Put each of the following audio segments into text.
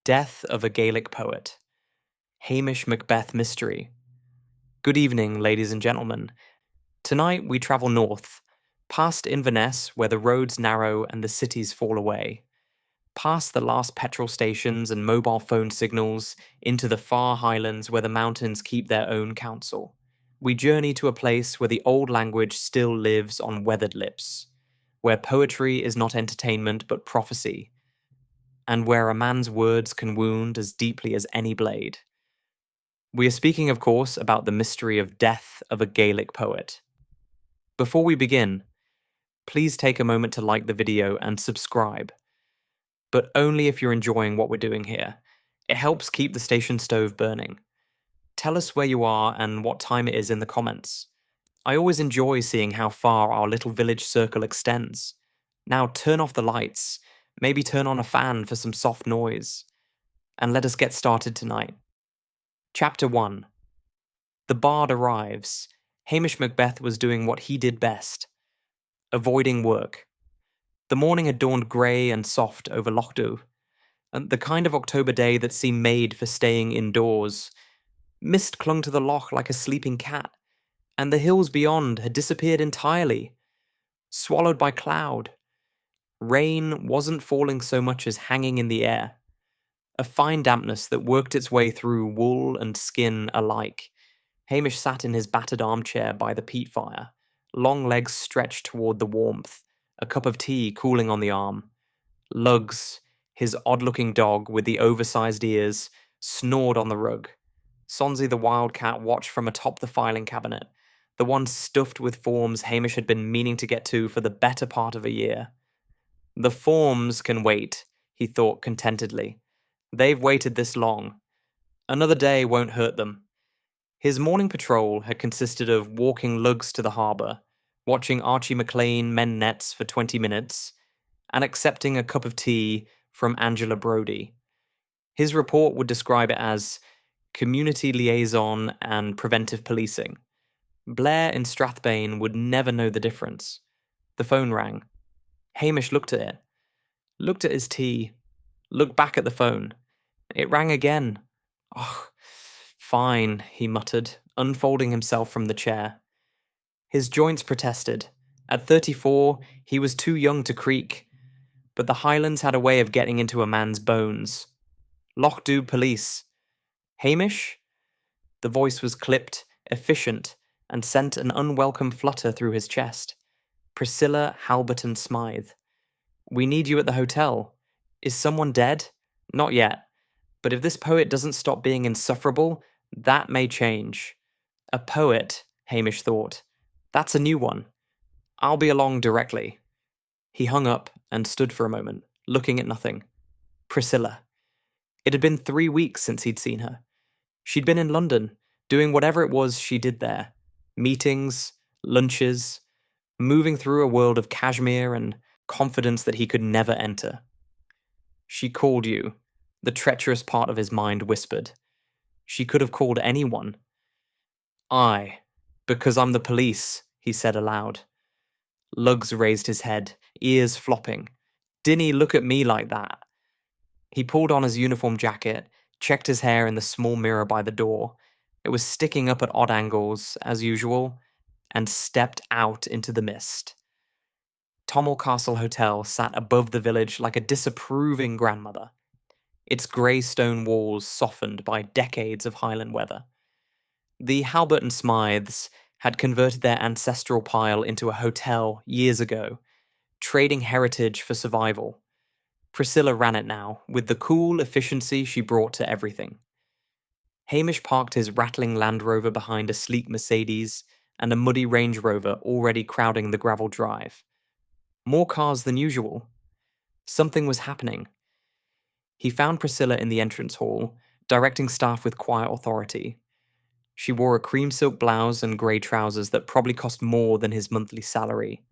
Death of a Gaelic Poet. Hamish Macbeth Mystery. Good evening, ladies and gentlemen. Tonight we travel north, past Inverness where the roads narrow and the cities fall away, past the last petrol stations and mobile phone signals into the far Highlands where the mountains keep their own counsel. We journey to a place where the old language still lives on weathered lips, where poetry is not entertainment but prophecy, and where a man's words can wound as deeply as any blade. We are speaking, of course, about the mystery of death of a Gaelic poet. Before we begin, please take a moment to like the video and subscribe, but only if you're enjoying what we're doing here. It helps keep the station stove burning. Tell us where you are and what time it is in the comments. I always enjoy seeing how far our little village circle extends. Now turn off the lights, maybe turn on a fan for some soft noise, and let us get started tonight. Chapter 1. The bard arrives. Hamish Macbeth was doing what he did best, avoiding work. The morning had dawned grey and soft over Lochdubh, and the kind of October day that seemed made for staying indoors. Mist clung to the loch like a sleeping cat, and the hills beyond had disappeared entirely, swallowed by cloud. Rain wasn't falling so much as hanging in the air, a fine dampness that worked its way through wool and skin alike. Hamish sat in his battered armchair by the peat fire, long legs stretched toward the warmth, a cup of tea cooling on the arm. Lugs, his odd-looking dog with the oversized ears, snored on the rug. Sonsie the wildcat watched from atop the filing cabinet, the one stuffed with forms Hamish had been meaning to get to for the better part of a year. The forms can wait, he thought contentedly. They've waited this long. Another day won't hurt them. His morning patrol had consisted of walking lugs to the harbour, watching Archie Mclean mend nets for 20 minutes, and accepting a cup of tea from Angela Brodie. His report would describe it as community liaison and preventive policing. Blair in Strathbane would never know the difference. The phone rang. Hamish looked at it, looked at his tea, looked back at the phone. It rang again. Oh, fine, he muttered, unfolding himself from the chair. His joints protested. At 34, he was too young to creak, but the Highlands had a way of getting into a man's bones. Lochdubh police. Hamish? The voice was clipped, efficient, and sent an unwelcome flutter through his chest. Priscilla Halberton Smythe. We need you at the hotel. Is someone dead? Not yet. But if this poet doesn't stop being insufferable, that may change. A poet, Hamish thought. That's a new one. I'll be along directly. He hung up and stood for a moment, looking at nothing. Priscilla. It had been 3 weeks since he'd seen her. She'd been in London, doing whatever it was she did there. Meetings, lunches, moving through a world of cashmere and confidence that he could never enter. She called you, the treacherous part of his mind whispered. She could have called anyone. I, because I'm the police, he said aloud. Lugs raised his head, ears flopping. Didn't he look at me like that? He pulled on his uniform jacket, checked his hair in the small mirror by the door. It was sticking up at odd angles, as usual, and stepped out into the mist. Tommel Castle Hotel sat above the village like a disapproving grandmother, its grey stone walls softened by decades of Highland weather. The Halberton Smythes had converted their ancestral pile into a hotel years ago, trading heritage for survival. Priscilla ran it now, with the cool efficiency she brought to everything. Hamish parked his rattling Land Rover behind a sleek Mercedes and a muddy Range Rover already crowding the gravel drive. More cars than usual. Something was happening. He found Priscilla in the entrance hall, directing staff with quiet authority. She wore a cream silk blouse and grey trousers that probably cost more than his monthly salary.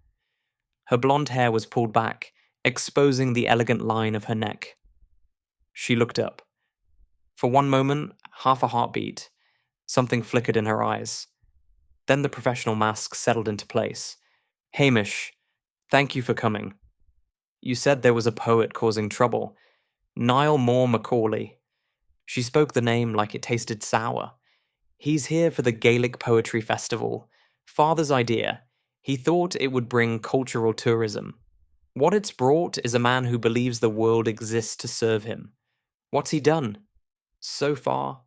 Her blonde hair was pulled back, exposing the elegant line of her neck. She looked up. For one moment, half a heartbeat, something flickered in her eyes. Then the professional mask settled into place. Hamish, thank you for coming. You said there was a poet causing trouble. Niall Mòr MacAulay. She spoke the name like it tasted sour. He's here for the Gaelic Poetry Festival. Father's idea. He thought it would bring cultural tourism. What it's brought is a man who believes the world exists to serve him. What's he done? So far,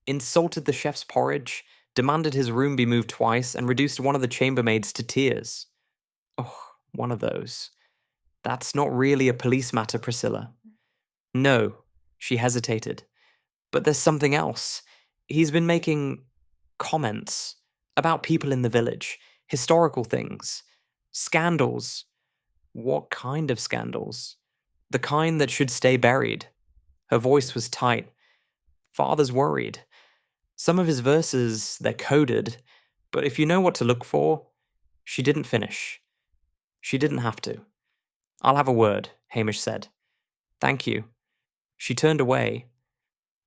insulted the chef's porridge, demanded his room be moved twice, and reduced one of the chambermaids to tears. Oh, one of those. That's not really a police matter, Priscilla. No, she hesitated. But there's something else. He's been making comments about people in the village, historical things, scandals. What kind of scandals? The kind that should stay buried. Her voice was tight. Father's worried. Some of his verses, they're coded, but if you know what to look for... She didn't finish. She didn't have to. I'll have a word, Hamish said. Thank you. She turned away,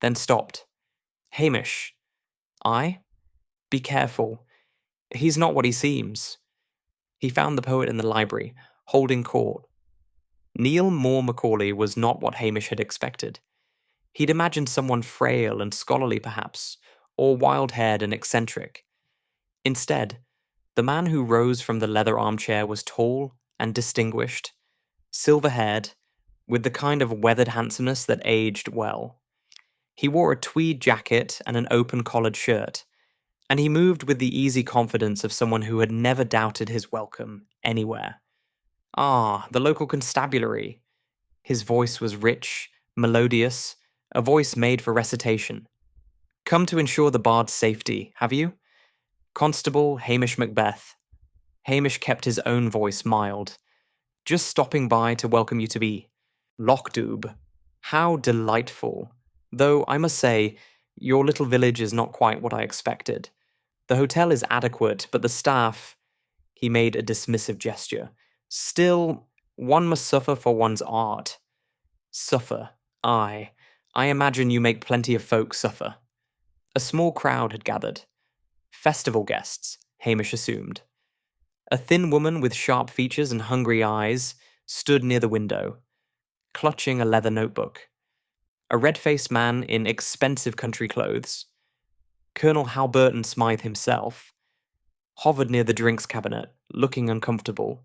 then stopped. Hamish. I? Be careful. He's not what he seems. He found the poet in the library, holding court. Niall Mòr MacAulay was not what Hamish had expected. He'd imagined someone frail and scholarly, perhaps, or wild-haired and eccentric. Instead, the man who rose from the leather armchair was tall and distinguished, silver-haired, with the kind of weathered handsomeness that aged well. He wore a tweed jacket and an open-collared shirt, and he moved with the easy confidence of someone who had never doubted his welcome anywhere. Ah, the local constabulary. His voice was rich, melodious, a voice made for recitation. Come to ensure the bard's safety, have you? Constable Hamish Macbeth. Hamish kept his own voice mild. Just stopping by to welcome you to be Lochdubh. How delightful. Though, I must say, your little village is not quite what I expected. The hotel is adequate, but the staff... He made a dismissive gesture. Still, one must suffer for one's art. Suffer, aye. I imagine you make plenty of folk suffer. A small crowd had gathered. Festival guests, Hamish assumed. A thin woman with sharp features and hungry eyes stood near the window, clutching a leather notebook. A red-faced man in expensive country clothes, Colonel Halberton Smythe himself, hovered near the drinks cabinet, looking uncomfortable.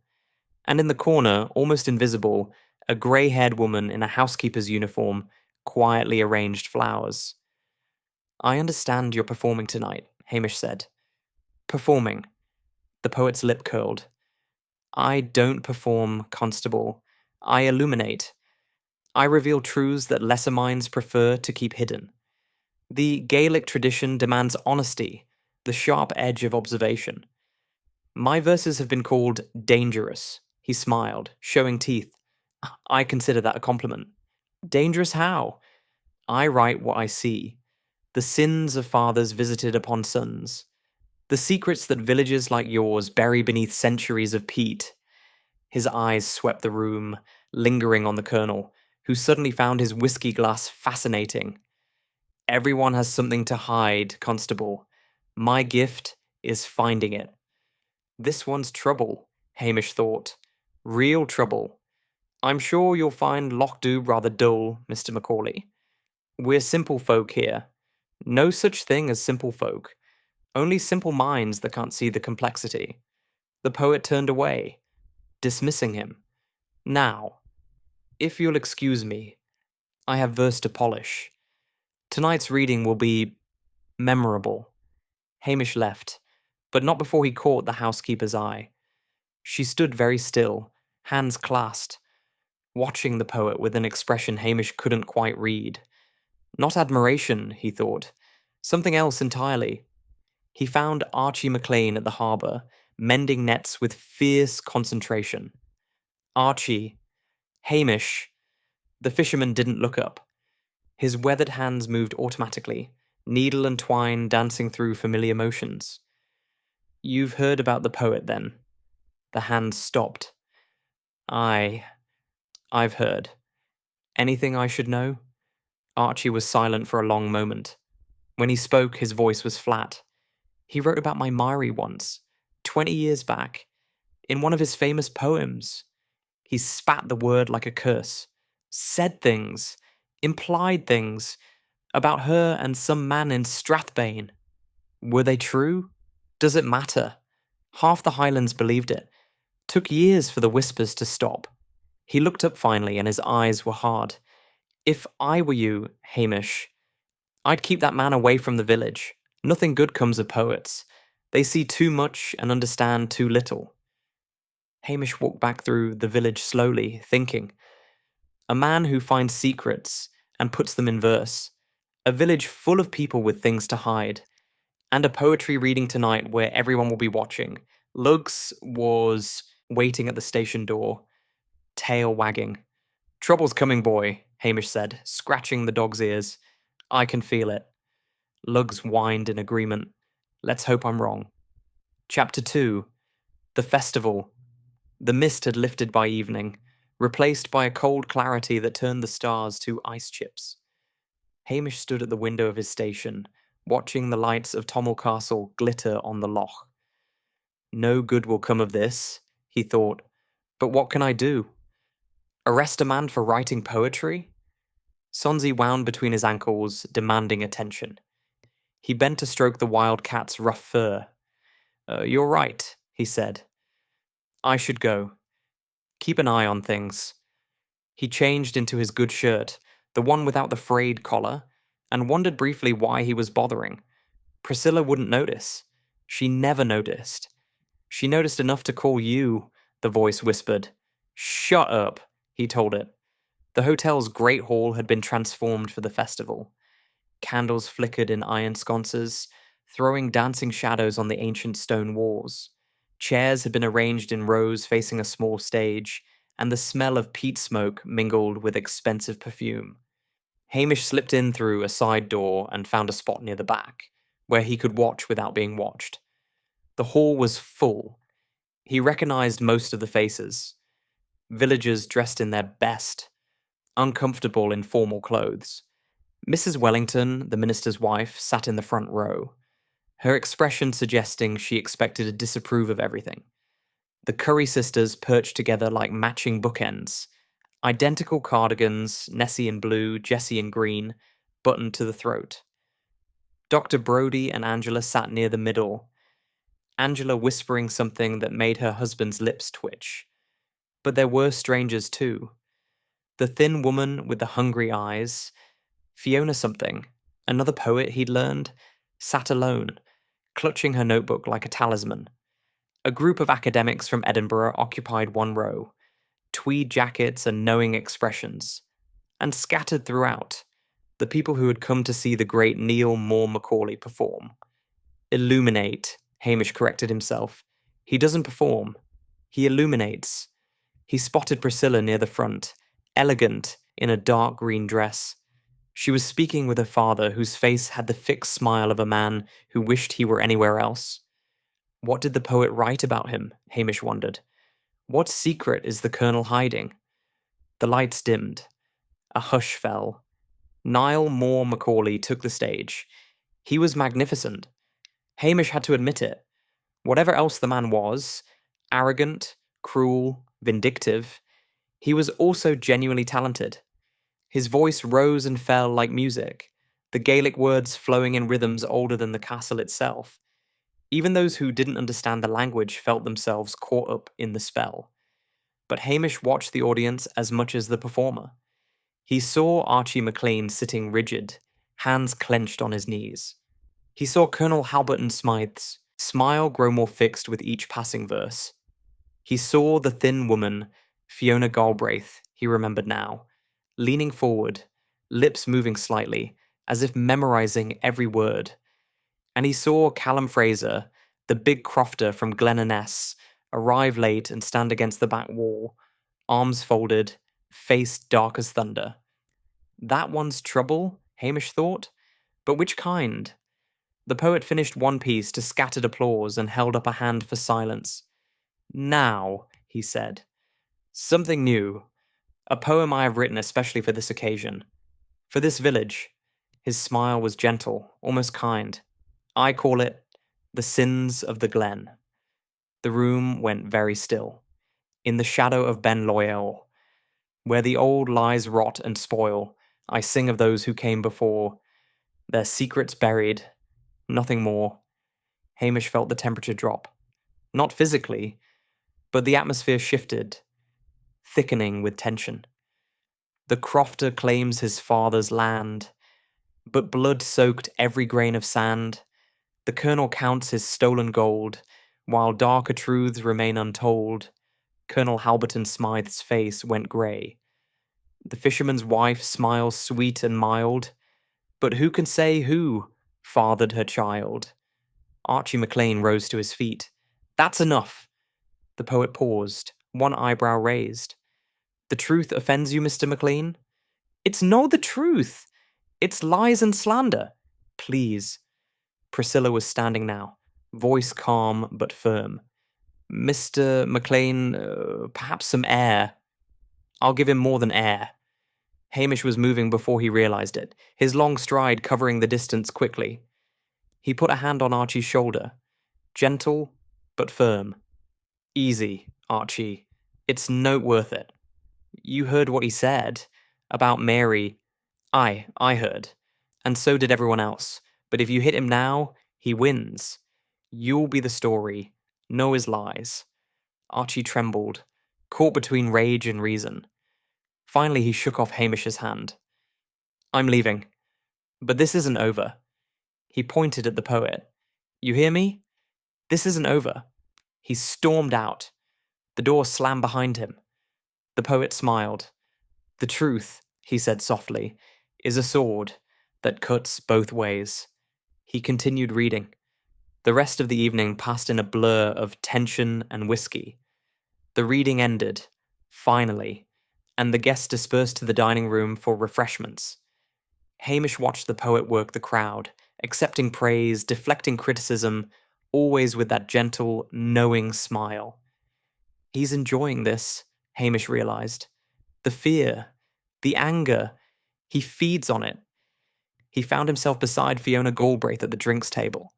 And in the corner, almost invisible, a grey-haired woman in a housekeeper's uniform quietly arranged flowers. I understand you're performing tonight, Hamish said. Performing. The poet's lip curled. I don't perform, Constable. I illuminate. I reveal truths that lesser minds prefer to keep hidden. The Gaelic tradition demands honesty, the sharp edge of observation. My verses have been called dangerous. He smiled, showing teeth. I consider that a compliment. Dangerous how? I write what I see. The sins of fathers visited upon sons. The secrets that villages like yours bury beneath centuries of peat. His eyes swept the room, lingering on the colonel, who suddenly found his whiskey glass fascinating. Everyone has something to hide, Constable. My gift is finding it. This one's trouble, Hamish thought. Real trouble. I'm sure you'll find Lochdubh rather dull, Mr. Macaulay. We're simple folk here. No such thing as simple folk. Only simple minds that can't see the complexity. The poet turned away, dismissing him. Now, if you'll excuse me, I have verse to polish. Tonight's reading will be memorable. Hamish left, but not before he caught the housekeeper's eye. She stood very still, hands clasped, watching the poet with an expression Hamish couldn't quite read. Not admiration, he thought. Something else entirely. He found Archie Mclean at the harbour, mending nets with fierce concentration. Archie. Hamish. The fisherman didn't look up. His weathered hands moved automatically, needle and twine dancing through familiar motions. You've heard about the poet, then? The hands stopped. I've heard. Anything I should know? Archie was silent for a long moment. When he spoke, his voice was flat. He wrote about my Mary once, 20 years back, in one of his famous poems. He spat the word like a curse, said things. Implied things about her and some man in Strathbane. Were they true? Does it matter? Half the Highlands believed it. Took years for the whispers to stop. He looked up finally and his eyes were hard. If I were you, Hamish, I'd keep that man away from the village. Nothing good comes of poets. They see too much and understand too little. Hamish walked back through the village slowly, thinking. A man who finds secrets and puts them in verse. A village full of people with things to hide. And a poetry reading tonight where everyone will be watching. Lugs was waiting at the station door, tail wagging. Trouble's coming, boy, Hamish said, scratching the dog's ears. I can feel it. Lugs whined in agreement. Let's hope I'm wrong. Chapter 2. The Festival. The mist had lifted by evening, replaced by a cold clarity that turned the stars to ice chips. Hamish stood at the window of his station, watching the lights of Tommel Castle glitter on the loch. No good will come of this, he thought, but what can I do? Arrest a man for writing poetry? Sonsie wound between his ankles, demanding attention. He bent to stroke the wild cat's rough fur. You're right, he said. I should go. Keep an eye on things. He changed into his good shirt, the one without the frayed collar, and wondered briefly why he was bothering. Priscilla wouldn't notice. She never noticed. She noticed enough to call you, the voice whispered. Shut up, he told it. The hotel's great hall had been transformed for the festival. Candles flickered in iron sconces, throwing dancing shadows on the ancient stone walls. Chairs had been arranged in rows facing a small stage, and the smell of peat smoke mingled with expensive perfume. Hamish slipped in through a side door and found a spot near the back, where he could watch without being watched. The hall was full. He recognized most of the faces. Villagers dressed in their best, uncomfortable in formal clothes. Mrs. Wellington, the minister's wife, sat in the front row, her expression suggesting she expected to disapprove of everything. The Curry sisters perched together like matching bookends, identical cardigans, Nessie in blue, Jessie in green, buttoned to the throat. Dr. Brodie and Angela sat near the middle, Angela whispering something that made her husband's lips twitch. But there were strangers too. The thin woman with the hungry eyes, Fiona something, another poet he'd learned, sat alone, clutching her notebook like a talisman. A group of academics from Edinburgh occupied one row, tweed jackets and knowing expressions. And scattered throughout, the people who had come to see the great Niall Mòr MacAulay perform. Illuminate, Hamish corrected himself. He doesn't perform. He illuminates. He spotted Priscilla near the front, elegant in a dark green dress. She was speaking with her father, whose face had the fixed smile of a man who wished he were anywhere else. What did the poet write about him? Hamish wondered. What secret is the colonel hiding? The lights dimmed. A hush fell. Niall Mòr MacAulay took the stage. He was magnificent. Hamish had to admit it. Whatever else the man was, arrogant, cruel, vindictive, he was also genuinely talented. His voice rose and fell like music, the Gaelic words flowing in rhythms older than the castle itself. Even those who didn't understand the language felt themselves caught up in the spell. But Hamish watched the audience as much as the performer. He saw Archie Mclean sitting rigid, hands clenched on his knees. He saw Colonel Halberton Smythe's smile grow more fixed with each passing verse. He saw the thin woman, Fiona Galbraith, he remembered now, leaning forward, lips moving slightly, as if memorizing every word. And he saw Callum Fraser, the big crofter from Glen, arrive late and stand against the back wall, arms folded, face dark as thunder. That one's trouble, Hamish thought, but which kind? The poet finished one piece to scattered applause and held up a hand for silence. Now, he said, something new. A poem I have written especially for this occasion. For this village. His smile was gentle, almost kind. I call it The Sins of the Glen. The room went very still. In the shadow of Ben Loyal, where the old lies rot and spoil, I sing of those who came before, their secrets buried, nothing more. Hamish felt the temperature drop. Not physically, but the atmosphere shifted, thickening with tension. The crofter claims his father's land, but blood soaked every grain of sand. The colonel counts his stolen gold, while darker truths remain untold. Colonel Halberton Smythe's face went grey. The fisherman's wife smiles sweet and mild, but who can say who fathered her child? Archie Mclean rose to his feet. That's enough. The poet paused, one eyebrow raised. The truth offends you, Mr. Mclean? It's no the truth. It's lies and slander. Please. Priscilla was standing now, voice calm but firm. Mr. Mclean, perhaps some air. I'll give him more than air. Hamish was moving before he realised it, his long stride covering the distance quickly. He put a hand on Archie's shoulder, gentle but firm. Easy, Archie. It's no worth it. You heard what he said about Mary. I heard. And so did everyone else. But if you hit him now, he wins. You'll be the story. No his lies. Archie trembled, caught between rage and reason. Finally, he shook off Hamish's hand. I'm leaving. But this isn't over. He pointed at the poet. You hear me? This isn't over. He stormed out. The door slammed behind him. The poet smiled. The truth, he said softly, is a sword that cuts both ways. He continued reading. The rest of the evening passed in a blur of tension and whiskey. The reading ended, finally, and the guests dispersed to the dining room for refreshments. Hamish watched the poet work the crowd, accepting praise, deflecting criticism, always with that gentle, knowing smile. He's enjoying this, Hamish realised. The fear, the anger, he feeds on it. He found himself beside Fiona Galbraith at the drinks table.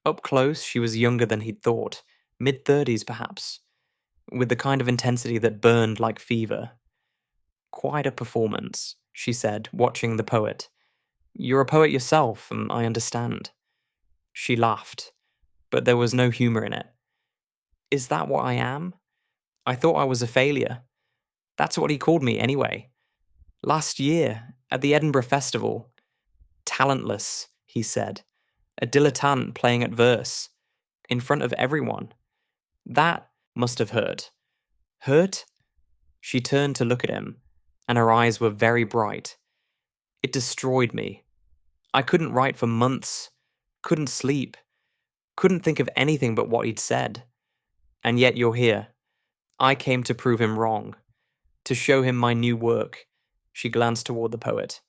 Up close, she was younger than he'd thought, mid-30s perhaps, with the kind of intensity that burned like fever. Quite a performance, she said, watching the poet. You're a poet yourself, and I understand. She laughed, but there was no humour in it. Is that what I am? I thought I was a failure. That's what he called me anyway. Last year, at the Edinburgh Festival. Talentless, he said. A dilettante playing at verse. In front of everyone. That must have hurt. Hurt? She turned to look at him, and her eyes were very bright. It destroyed me. I couldn't write for months. Couldn't sleep. Couldn't think of anything but what he'd said. And yet you're here. I came to prove him wrong. To show him my new work. She glanced toward the poet.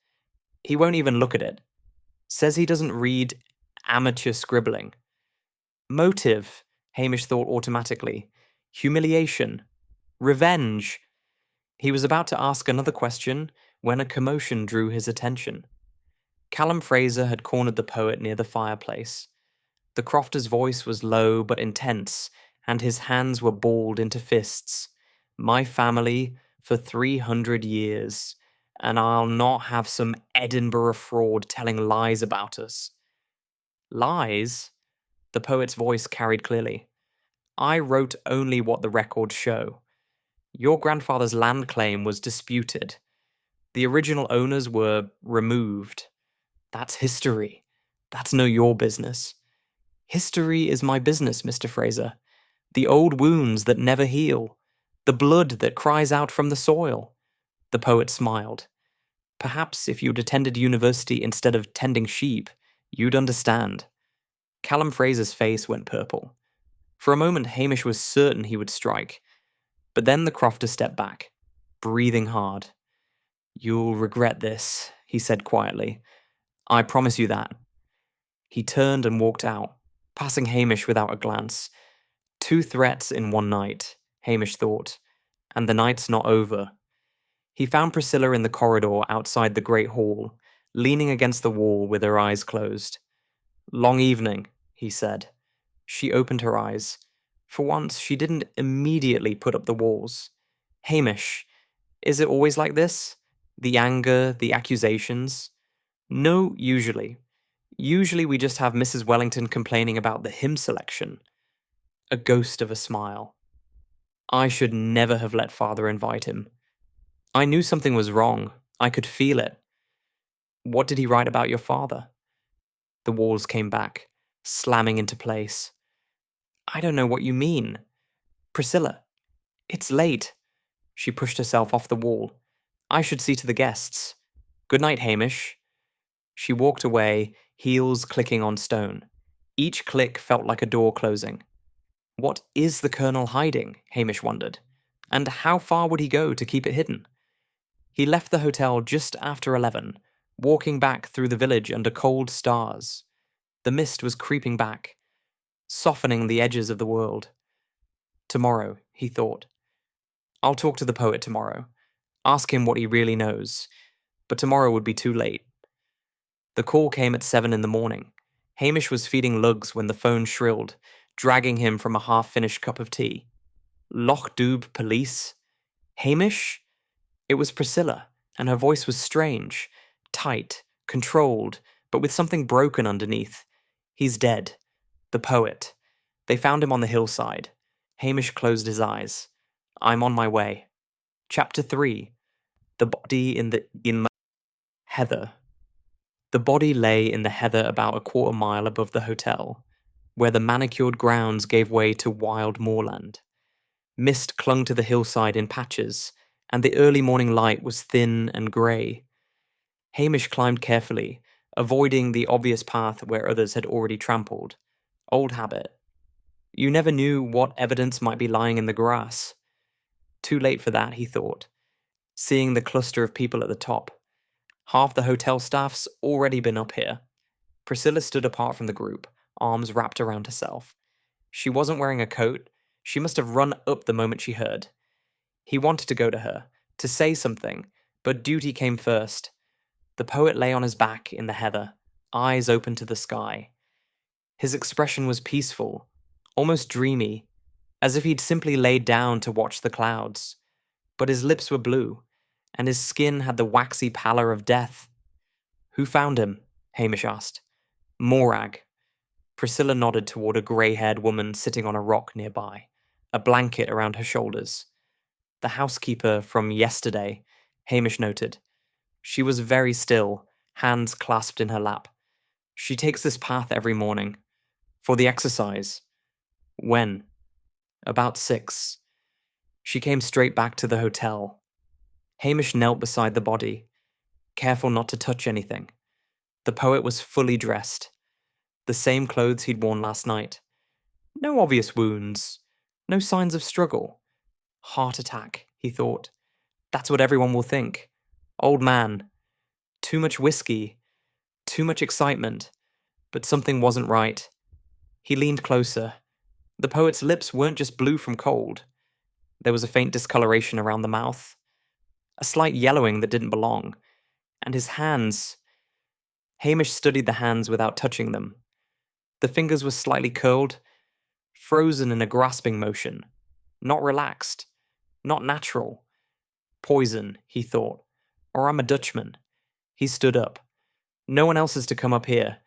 He won't even look at it. Says he doesn't read amateur scribbling. Motive, Hamish thought automatically. Humiliation. Revenge. He was about to ask another question when a commotion drew his attention. Callum Fraser had cornered the poet near the fireplace. The crofter's voice was low but intense, and his hands were balled into fists. My family for 300 years, and I'll not have some Edinburgh fraud telling lies about us. Lies? The poet's voice carried clearly. I wrote only what the records show. Your grandfather's land claim was disputed. The original owners were removed. That's history. That's no your business. History is my business, Mr. Fraser. The old wounds that never heal. The blood that cries out from the soil. The poet smiled. Perhaps if you'd attended university instead of tending sheep, you'd understand. Callum Fraser's face went purple. For a moment, Hamish was certain he would strike. But then the crofter stepped back, breathing hard. You'll regret this, he said quietly. I promise you that. He turned and walked out, passing Hamish without a glance. 2 threats in one night, Hamish thought, and the night's not over. He found Priscilla in the corridor outside the great hall, leaning against the wall with her eyes closed. Long evening, he said. She opened her eyes. For once, she didn't immediately put up the walls. Hamish, is it always like this? The anger, the accusations? No, usually. Usually we just have Mrs. Wellington complaining about the hymn selection. A ghost of a smile. I should never have let father invite him. I knew something was wrong. I could feel it. What did he write about your father? The walls came back, slamming into place. I don't know what you mean. Priscilla, it's late. She pushed herself off the wall. I should see to the guests. Good night, Hamish. She walked away, heels clicking on stone. Each click felt like a door closing. What is the Colonel hiding? Hamish wondered. And how far would he go to keep it hidden? He left the hotel just after 11, walking back through the village under cold stars. The mist was creeping back, softening the edges of the world. Tomorrow, he thought. I'll talk to the poet tomorrow. Ask him what he really knows. But tomorrow would be too late. The call came at 7 in the morning. Hamish was feeding Lugs when the phone shrilled, dragging him from a half-finished cup of tea. Lochdubh police? Hamish? It was Priscilla, and her voice was strange, tight, controlled, but with something broken underneath. He's dead. The poet. They found him on the hillside. Hamish closed his eyes. I'm on my way. Chapter 3. The body in the heather. The body lay in the heather about a quarter mile above the hotel, where the manicured grounds gave way to wild moorland. Mist clung to the hillside in patches, and the early morning light was thin and grey. Hamish climbed carefully, avoiding the obvious path where others had already trampled. Old habit. You never knew what evidence might be lying in the grass. Too late for that, he thought, seeing the cluster of people at the top. Half the hotel staff's already been up here. Priscilla stood apart from the group, arms wrapped around herself. She wasn't wearing a coat. She must have run up the moment she heard. He wanted to go to her, to say something, but duty came first. The poet lay on his back in the heather, eyes open to the sky. His expression was peaceful, almost dreamy, as if he'd simply laid down to watch the clouds. But his lips were blue, and his skin had the waxy pallor of death. Who found him? Hamish asked. Morag. Priscilla nodded toward a grey-haired woman sitting on a rock nearby, a blanket around her shoulders. The housekeeper from yesterday, Hamish noted. She was very still, hands clasped in her lap. She takes this path every morning. For the exercise. When? About 6. She came straight back to the hotel. Hamish knelt beside the body, careful not to touch anything. The poet was fully dressed. The same clothes he'd worn last night. No obvious wounds. No signs of struggle. Heart attack, he thought. That's what everyone will think. Old man. Too much whiskey. Too much excitement. But something wasn't right. He leaned closer. The poet's lips weren't just blue from cold. There was a faint discoloration around the mouth. A slight yellowing that didn't belong. And his hands. Hamish studied the hands without touching them. The fingers were slightly curled, frozen in a grasping motion. Not relaxed. Not natural. Poison, he thought. Or I'm a Dutchman. He stood up. No one else is to come up here.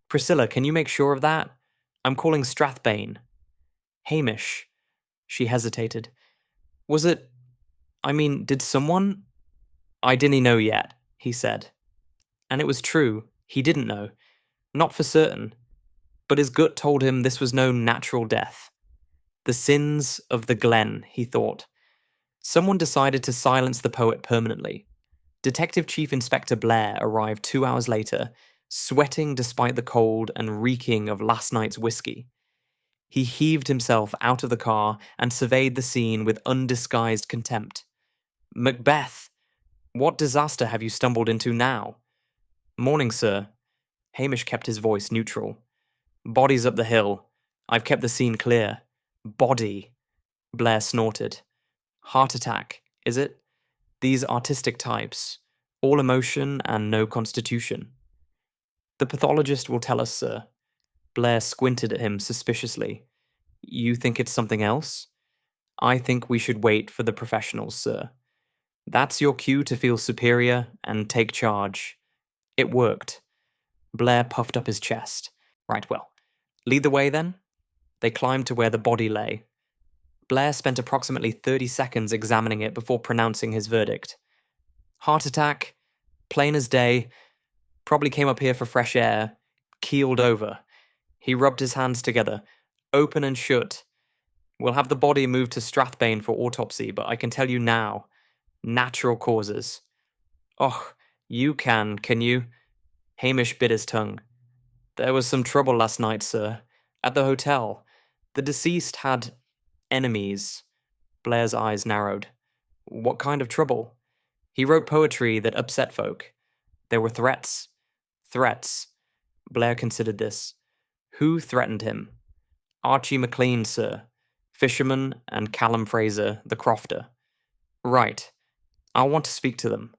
Priscilla, can you make sure of that? I'm calling Strathbane. Hamish. She hesitated. Was it... did someone... I didn't know yet, he said. And it was true. He didn't know. Not for certain. But his gut told him this was no natural death. The sins of the Glen, he thought. Someone decided to silence the poet permanently. Detective Chief Inspector Blair arrived 2 hours later, sweating despite the cold and reeking of last night's whiskey. He heaved himself out of the car and surveyed the scene with undisguised contempt. Macbeth, what disaster have you stumbled into now? Morning, sir. Hamish kept his voice neutral. Body's up the hill. I've kept the scene clear. Body. Blair snorted. Heart attack, is it? These artistic types. All emotion and no constitution. The pathologist will tell us, sir. Blair squinted at him suspiciously. You think it's something else? I think we should wait for the professionals, sir. That's your cue to feel superior and take charge. It worked. Blair puffed up his chest. Right, well, lead the way then? They climbed to where the body lay. Blair spent approximately 30 seconds examining it before pronouncing his verdict. Heart attack, plain as day, probably came up here for fresh air, keeled over. He rubbed his hands together, open and shut. We'll have the body moved to Strathbane for autopsy, but I can tell you now, natural causes. Oh, you can you? Hamish bit his tongue. There was some trouble last night, sir. At the hotel. The deceased had enemies. Blair's eyes narrowed. What kind of trouble? He wrote poetry that upset folk. There were threats. Threats. Blair considered this. Who threatened him? Archie Mclean, sir. Fisherman and Callum Fraser, the crofter. Right. I'll want to speak to them.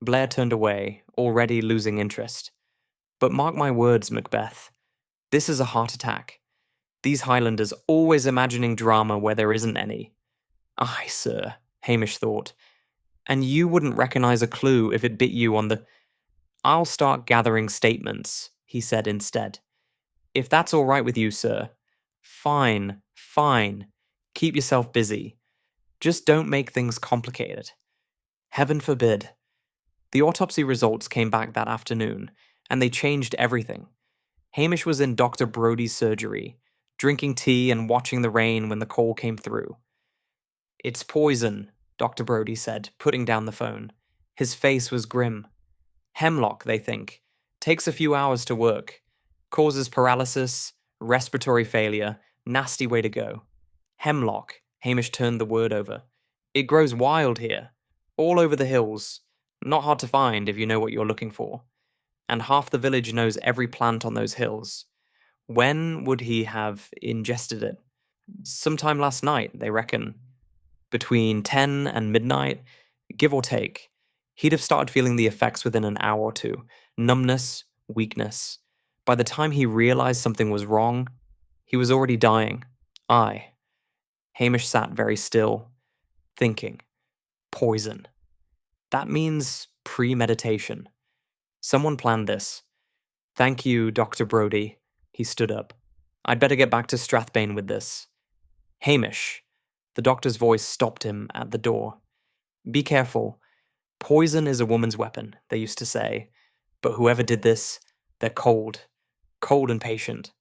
Blair turned away, already losing interest. But mark my words, Macbeth. This is a heart attack. These Highlanders always imagining drama where there isn't any. Aye, sir, Hamish thought. And you wouldn't recognize a clue if it bit you on the... I'll start gathering statements, he said instead. If that's all right with you, sir. Fine, fine. Keep yourself busy. Just don't make things complicated. Heaven forbid. The autopsy results came back that afternoon, and they changed everything. Hamish was in Dr. Brodie's surgery, drinking tea and watching the rain when the call came through. It's poison, Dr. Brodie said, putting down the phone. His face was grim. Hemlock, they think. Takes a few hours to work. Causes paralysis, respiratory failure, nasty way to go. Hemlock, Hamish turned the word over. It grows wild here. All over the hills. Not hard to find if you know what you're looking for. And half the village knows every plant on those hills. When would he have ingested it? Sometime last night, they reckon. Between 10 and midnight, give or take. He'd have started feeling the effects within an hour or two. Numbness, weakness. By the time he realized something was wrong, he was already dying. Aye. Hamish sat very still, thinking. Poison. That means premeditation. Someone planned this. Thank you, Dr. Brodie. He stood up. I'd better get back to Strathbane with this. Hamish. The doctor's voice stopped him at the door. Be careful. Poison is a woman's weapon, they used to say. But whoever did this, they're cold. Cold and patient.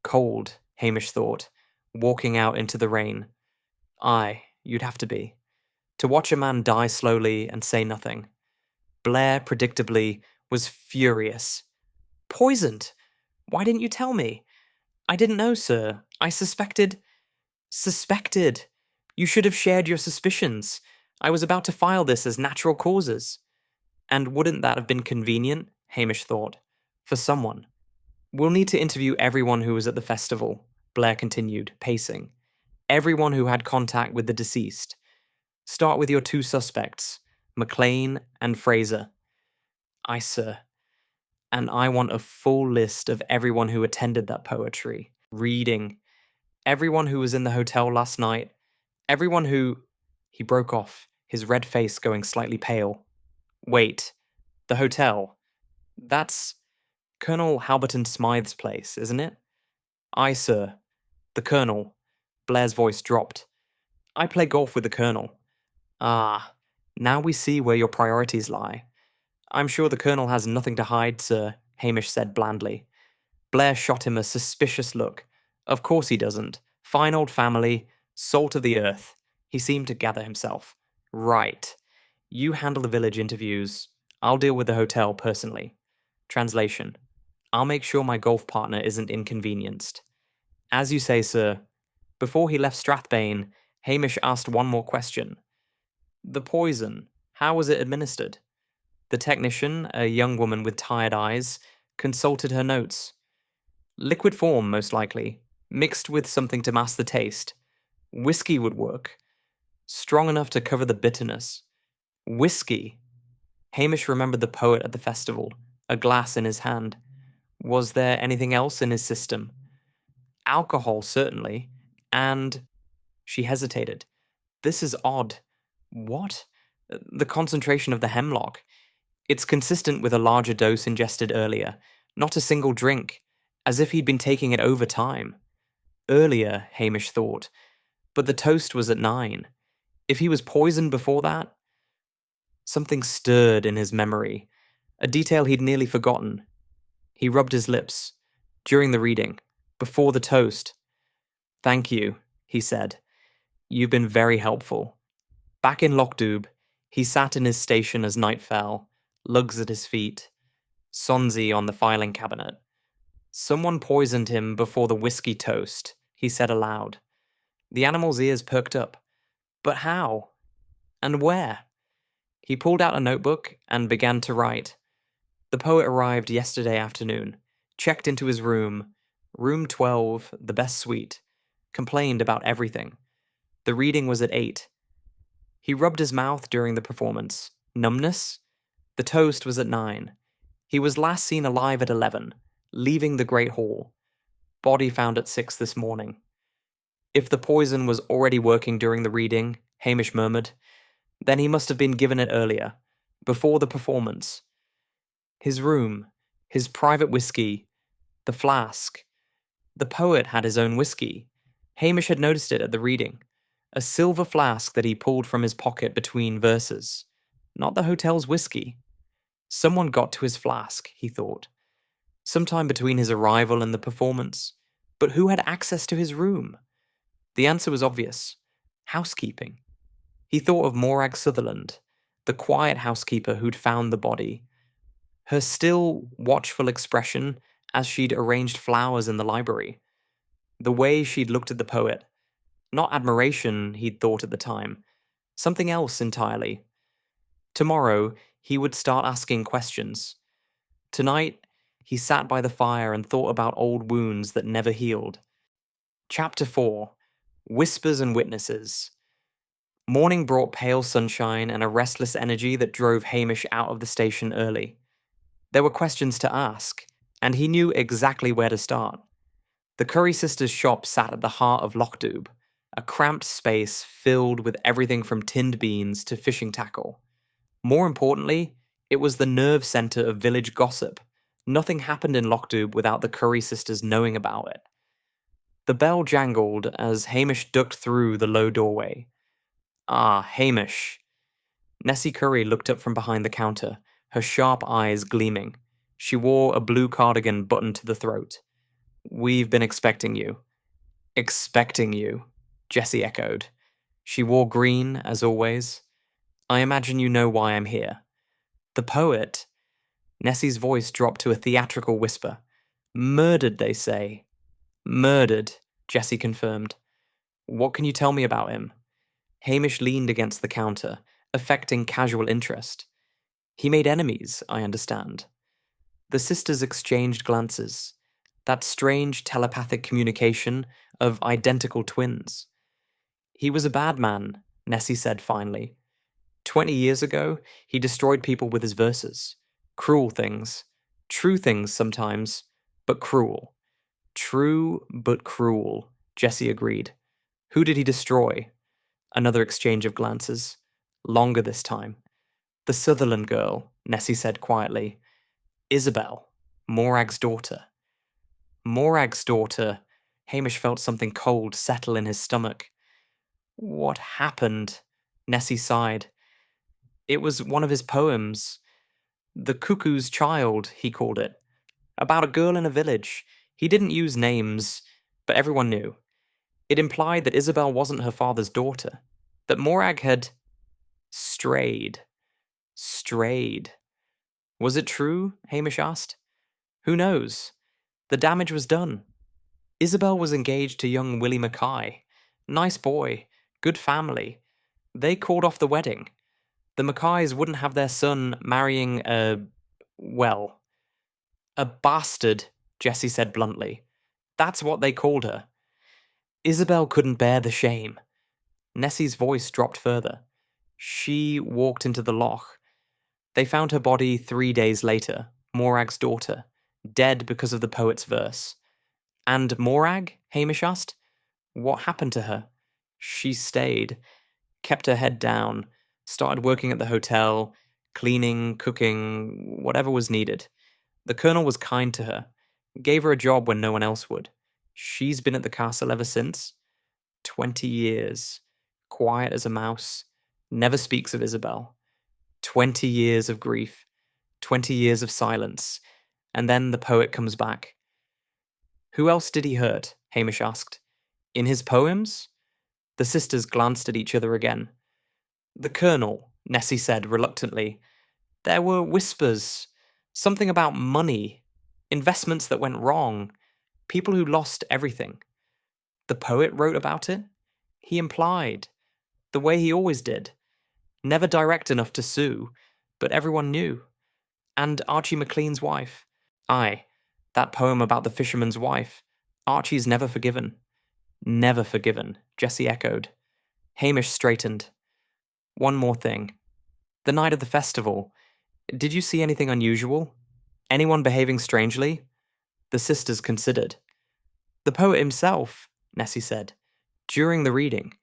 Cold, Hamish thought, walking out into the rain. Aye, you'd have to be. To watch a man die slowly and say nothing. Blair, predictably, was furious. Poisoned? Why didn't you tell me? I didn't know, sir. I suspected... Suspected? You should have shared your suspicions. I was about to file this as natural causes. And wouldn't that have been convenient, Hamish thought, for someone? We'll need to interview everyone who was at the festival, Blair continued, pacing. Everyone who had contact with the deceased. Start with your two suspects, Mclean and Fraser. Aye, sir. And I want a full list of everyone who attended that poetry, reading, everyone who was in the hotel last night, everyone who... He broke off, his red face going slightly pale. Wait, the hotel. That's Colonel Halberton Smythe's place, isn't it? Aye, sir. The Colonel. Blair's voice dropped. I play golf with the Colonel. Ah, now we see where your priorities lie. I'm sure the Colonel has nothing to hide, sir, Hamish said blandly. Blair shot him a suspicious look. Of course he doesn't. Fine old family, salt of the earth. He seemed to gather himself. Right. You handle the village interviews. I'll deal with the hotel personally. Translation. I'll make sure my golf partner isn't inconvenienced. As you say, sir. Before he left Strathbane, Hamish asked one more question. The poison, how was it administered? The technician, a young woman with tired eyes, consulted her notes. Liquid form, most likely, mixed with something to mask the taste. Whisky would work. Strong enough to cover the bitterness. Whisky. Hamish remembered the poet at the festival, a glass in his hand. Was there anything else in his system? Alcohol, certainly. And... She hesitated. This is odd. What? The concentration of the hemlock. It's consistent with a larger dose ingested earlier, not a single drink, as if he'd been taking it over time. Earlier, Hamish thought, but the toast was at 9. If he was poisoned before that? Something stirred in his memory, a detail he'd nearly forgotten. He rubbed his lips. During the reading, before the toast. "Thank you," he said. "You've been very helpful." Back in Lochdubh, he sat in his station as night fell, lugs at his feet, Sonsie on the filing cabinet. "Someone poisoned him before the whiskey toast," he said aloud. The animal's ears perked up. But how? And where? He pulled out a notebook and began to write. The poet arrived yesterday afternoon, checked into his room 12, the best suite, complained about everything. The reading was at 8. He rubbed his mouth during the performance. Numbness? The toast was at 9. He was last seen alive at 11, leaving the Great Hall. Body found at 6 this morning. If the poison was already working during the reading, Hamish murmured, then he must have been given it earlier, before the performance. His room, his private whiskey, the flask. The poet had his own whiskey. Hamish had noticed it at the reading. A silver flask that he pulled from his pocket between verses. Not the hotel's whiskey. Someone got to his flask, he thought. Sometime between his arrival and the performance. But who had access to his room? The answer was obvious. Housekeeping. He thought of Morag Sutherland, the quiet housekeeper who'd found the body. Her still, watchful expression as she'd arranged flowers in the library. The way she'd looked at the poet. Not admiration, he'd thought at the time. Something else entirely. Tomorrow, he would start asking questions. Tonight, he sat by the fire and thought about old wounds that never healed. Chapter 4. Whispers and Witnesses. Morning brought pale sunshine and a restless energy that drove Hamish out of the station early. There were questions to ask, and he knew exactly where to start. The Curry sisters' shop sat at the heart of Lochdubh, a cramped space filled with everything from tinned beans to fishing tackle. More importantly, it was the nerve centre of village gossip. Nothing happened in Lochdubh without the Curry sisters knowing about it. The bell jangled as Hamish ducked through the low doorway. "Ah, Hamish." Nessie Curry looked up from behind the counter, her sharp eyes gleaming. She wore a blue cardigan buttoned to the throat. "We've been expecting you." "Expecting you," Jessie echoed. She wore green, as always. "I imagine you know why I'm here." "The poet?" Nessie's voice dropped to a theatrical whisper. "Murdered, they say." "Murdered," Jessie confirmed. "What can you tell me about him?" Hamish leaned against the counter, affecting casual interest. "He made enemies, I understand." The sisters exchanged glances. That strange telepathic communication of identical twins. "He was a bad man," Nessie said finally. 20 years ago, he destroyed people with his verses. Cruel things. True things sometimes, but cruel. True, but cruel, Jessie agreed. "Who did he destroy?" Another exchange of glances. Longer this time. "The Sutherland girl," Nessie said quietly. "Isabel, Morag's daughter." Morag's daughter. Hamish felt something cold settle in his stomach. "What happened?" Nessie sighed. "It was one of his poems. The Cuckoo's Child, he called it. About a girl in a village. He didn't use names, but everyone knew. It implied that Isabel wasn't her father's daughter. That Morag had strayed. Strayed. Was it true? Hamish asked. Who knows? The damage was done. Isabel was engaged to young Willie Mackay. Nice boy. Good family. They called off the wedding. The Mackays wouldn't have their son marrying a bastard, Jessie said bluntly. That's what they called her. Isabel couldn't bear the shame. Nessie's voice dropped further. She walked into the loch. They found her body 3 days later, Morag's daughter, dead because of the poet's verse. And Morag? Hamish asked. What happened to her? She stayed, kept her head down, Started working at the hotel, cleaning, cooking, whatever was needed. The colonel was kind to her, gave her a job when no one else would. She's been at the castle ever since. 20 years. Quiet as a mouse. Never speaks of Isabel. 20 years of grief. 20 years of silence. And then the poet comes back. Who else did he hurt? Hamish asked. In his poems? The sisters glanced at each other again. The colonel, Nessie said reluctantly. There were whispers. Something about money. Investments that went wrong. People who lost everything. The poet wrote about it? He implied. The way he always did. Never direct enough to sue, but everyone knew. And Archie Mclean's wife. Aye, that poem about the fisherman's wife. Archie's never forgiven. Never forgiven, Jessie echoed. Hamish straightened. One more thing. The night of the festival. Did you see anything unusual? Anyone behaving strangely? The sisters considered. The poet himself, Nessie said. During the reading.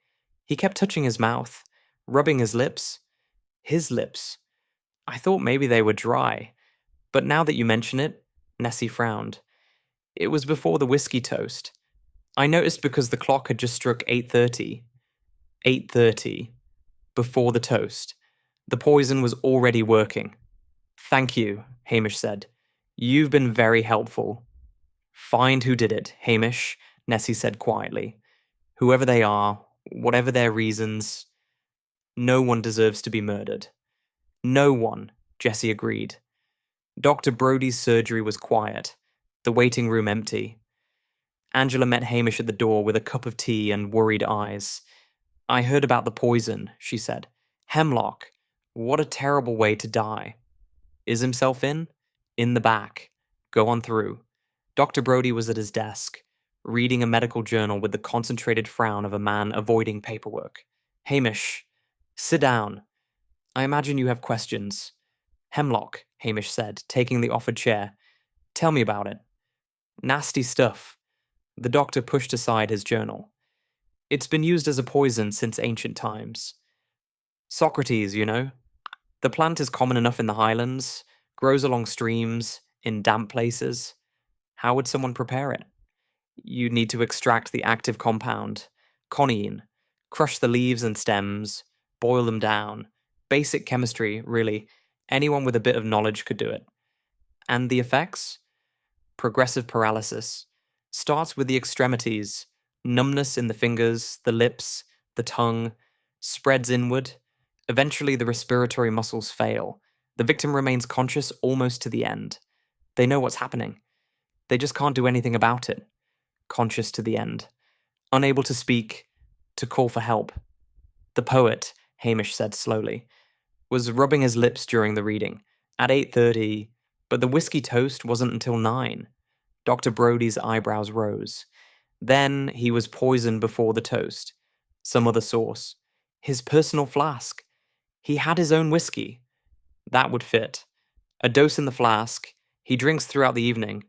He kept touching his mouth, rubbing his lips. His lips. I thought maybe they were dry. But now that you mention it, Nessie frowned. It was before the whiskey toast. I noticed because the clock had just struck 8:30. 8:30. Before the toast. The poison was already working. Thank you, Hamish said. You've been very helpful. Find who did it, Hamish, Nessie said quietly. Whoever they are, whatever their reasons, no one deserves to be murdered. No one, Jessie agreed. Dr. Brodie's surgery was quiet, the waiting room empty. Angela met Hamish at the door with a cup of tea and worried eyes. I heard about the poison, she said. Hemlock. What a terrible way to die. Is himself in? In the back. Go on through. Dr. Brodie was at his desk, reading a medical journal with the concentrated frown of a man avoiding paperwork. Hamish, sit down. I imagine you have questions. Hemlock, Hamish said, taking the offered chair. Tell me about it. Nasty stuff. The doctor pushed aside his journal. It's been used as a poison since ancient times. Socrates, you know. The plant is common enough in the Highlands, grows along streams, in damp places. How would someone prepare it? You'd need to extract the active compound, conine, crush the leaves and stems, boil them down. Basic chemistry, really. Anyone with a bit of knowledge could do it. And the effects? Progressive paralysis. Starts with the extremities, numbness in the fingers, the lips, the tongue, spreads inward. Eventually the respiratory muscles fail. The victim remains conscious almost to the end. They know what's happening. They just can't do anything about it. Conscious to the end. Unable to speak, to call for help. The poet, Hamish said slowly, was rubbing his lips during the reading, at 8:30, but the whiskey toast wasn't until 9. Dr. Brodie's eyebrows rose. Then he was poisoned before the toast. Some other source. His personal flask. He had his own whiskey. That would fit. A dose in the flask. He drinks throughout the evening.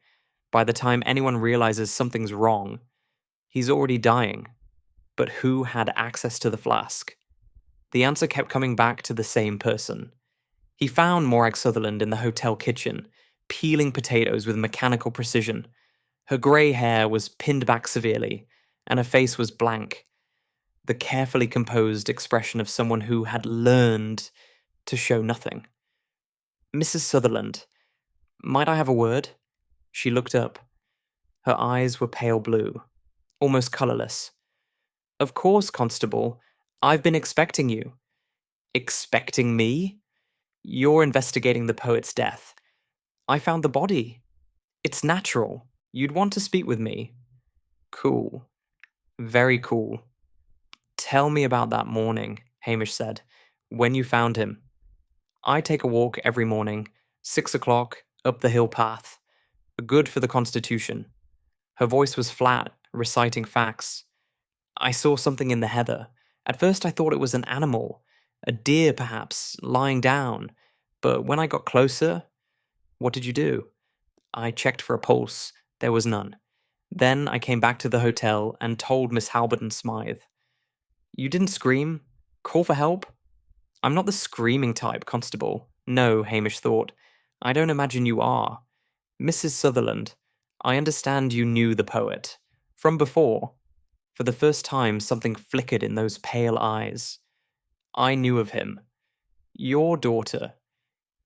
By the time anyone realizes something's wrong, he's already dying. But who had access to the flask? The answer kept coming back to the same person. He found Morag Sutherland in the hotel kitchen, peeling potatoes with mechanical precision. Her grey hair was pinned back severely, and her face was blank. The carefully composed expression of someone who had learned to show nothing. Mrs. Sutherland, might I have a word? She looked up. Her eyes were pale blue, almost colourless. Of course, Constable. I've been expecting you. Expecting me? You're investigating the poet's death. I found the body. It's natural. You'd want to speak with me. Cool. Very cool. Tell me about that morning, Hamish said, when you found him. I take a walk every morning, 6 o'clock, up the hill path. Good for the Constitution. Her voice was flat, reciting facts. I saw something in the heather. At first I thought it was an animal, a deer perhaps, lying down. But when I got closer, what did you do? I checked for a pulse. There was none. Then I came back to the hotel and told Miss Halberton Smythe. You didn't scream? Call for help? I'm not the screaming type, Constable. No, Hamish thought. I don't imagine you are. Mrs. Sutherland, I understand you knew the poet. From before. For the first time, something flickered in those pale eyes. I knew of him. Your daughter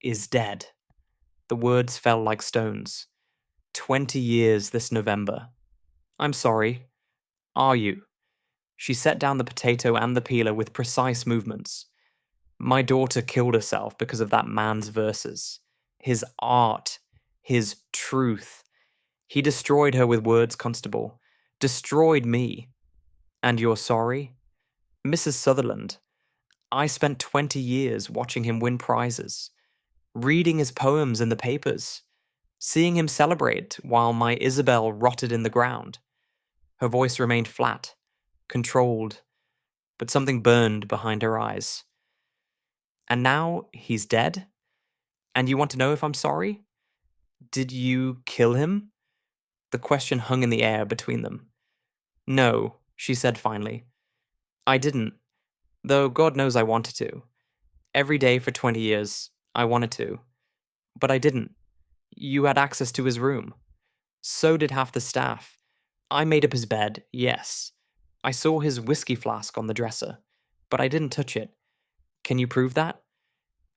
is dead. The words fell like stones. 20 years this November. I'm sorry. Are you? She set down the potato and the peeler with precise movements. My daughter killed herself because of that man's verses. His art. His truth. He destroyed her with words, Constable. Destroyed me. And you're sorry? Mrs. Sutherland, I spent 20 years watching him win prizes, reading his poems in the papers, seeing him celebrate while my Isabel rotted in the ground. Her voice remained flat, controlled, but something burned behind her eyes. And now he's dead? And you want to know if I'm sorry? Did you kill him? The question hung in the air between them. No, she said finally. I didn't, though God knows I wanted to. Every day for 20 years, I wanted to. But I didn't. You had access to his room. So did half the staff. I made up his bed, yes. I saw his whiskey flask on the dresser, but I didn't touch it. Can you prove that?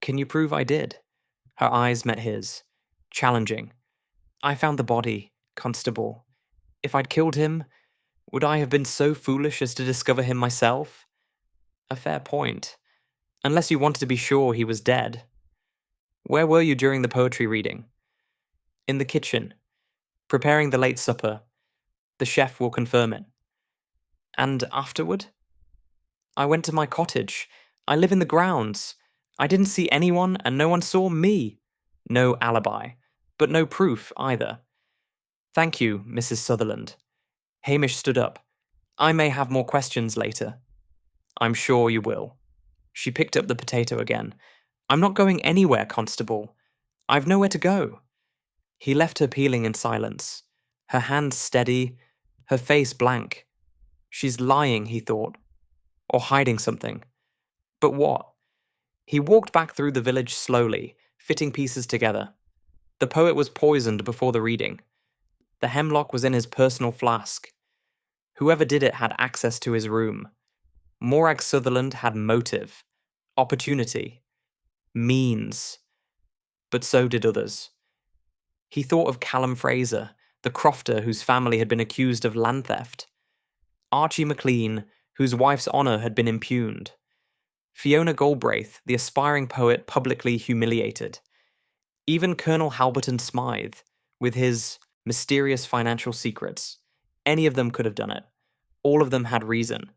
Can you prove I did? Her eyes met his, challenging. I found the body, Constable. If I'd killed him, would I have been so foolish as to discover him myself? A fair point. Unless you wanted to be sure he was dead. Where were you during the poetry reading? In the kitchen, preparing the late supper. The chef will confirm it. And afterward? I went to my cottage. I live in the grounds. I didn't see anyone, and no one saw me. No alibi, but no proof either. Thank you, Mrs. Sutherland. Hamish stood up. I may have more questions later. I'm sure you will. She picked up the potato again. I'm not going anywhere, Constable. I've nowhere to go. He left her peeling in silence, her hands steady, her face blank. She's lying, he thought, or hiding something. But what? He walked back through the village slowly, fitting pieces together. The poet was poisoned before the reading. The hemlock was in his personal flask. Whoever did it had access to his room. Morag Sutherland had motive, opportunity, means. But so did others. He thought of Callum Fraser, the crofter whose family had been accused of land theft. Archie Mclean, whose wife's honour had been impugned. Fiona Galbraith, the aspiring poet publicly humiliated. Even Colonel Halberton Smythe, with his mysterious financial secrets. Any of them could have done it. All of them had reason.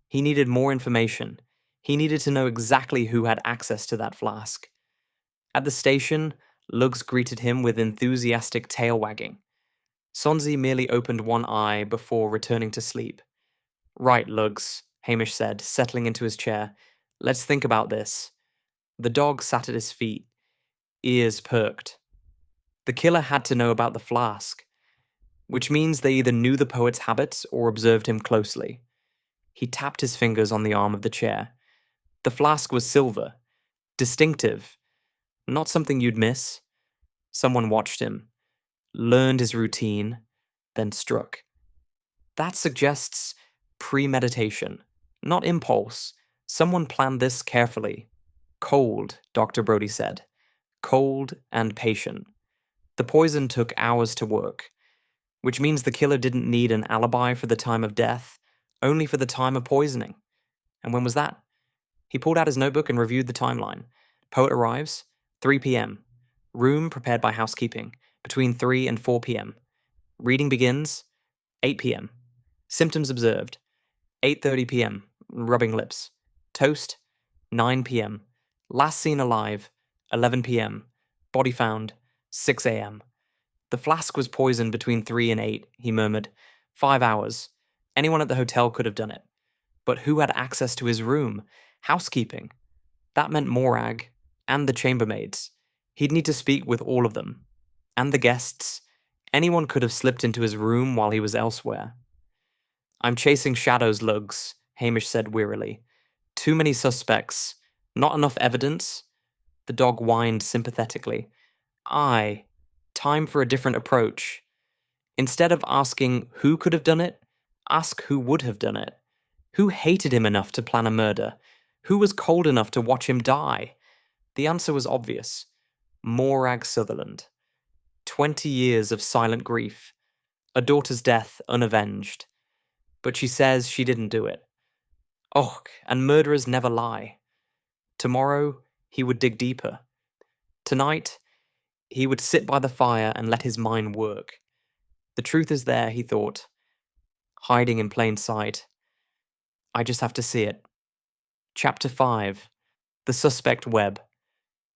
He needed more information. He needed to know exactly who had access to that flask. At the station, Lugs greeted him with enthusiastic tail-wagging. Sonsi merely opened one eye before returning to sleep. Right, Lugs, Hamish said, settling into his chair. Let's think about this. The dog sat at his feet, ears perked. The killer had to know about the flask, which means they either knew the poet's habits or observed him closely. He tapped his fingers on the arm of the chair. The flask was silver, distinctive, not something you'd miss. Someone watched him, learned his routine, then struck. That suggests premeditation, not impulse. Someone planned this carefully. Cold, Dr. Brodie said. Cold and patient. The poison took hours to work, which means the killer didn't need an alibi for the time of death, only for the time of poisoning. And when was that? He pulled out his notebook and reviewed the timeline. Poet arrives, 3 p.m. Room prepared by housekeeping, between 3 and 4 p.m. Reading begins, 8 p.m. Symptoms observed, 8:30 p.m. Rubbing lips. Toast, 9 p.m. Last seen alive, 11 p.m. Body found, 6 a.m. The flask was poisoned between 3 and 8, he murmured. 5 hours. Anyone at the hotel could have done it. But who had access to his room? Housekeeping. That meant Morag, and the chambermaids. He'd need to speak with all of them. And the guests. Anyone could have slipped into his room while he was elsewhere. I'm chasing shadows, Lugs, Hamish said wearily. Too many suspects. Not enough evidence? The dog whined sympathetically. Aye, time for a different approach. Instead of asking who could have done it, ask who would have done it. Who hated him enough to plan a murder? Who was cold enough to watch him die? The answer was obvious. Morag Sutherland. 20 years of silent grief. A daughter's death unavenged. But she says she didn't do it. Oh, and murderers never lie. Tomorrow, he would dig deeper. Tonight, he would sit by the fire and let his mind work. The truth is there, he thought, hiding in plain sight. I just have to see it. Chapter 5. The Suspect Web.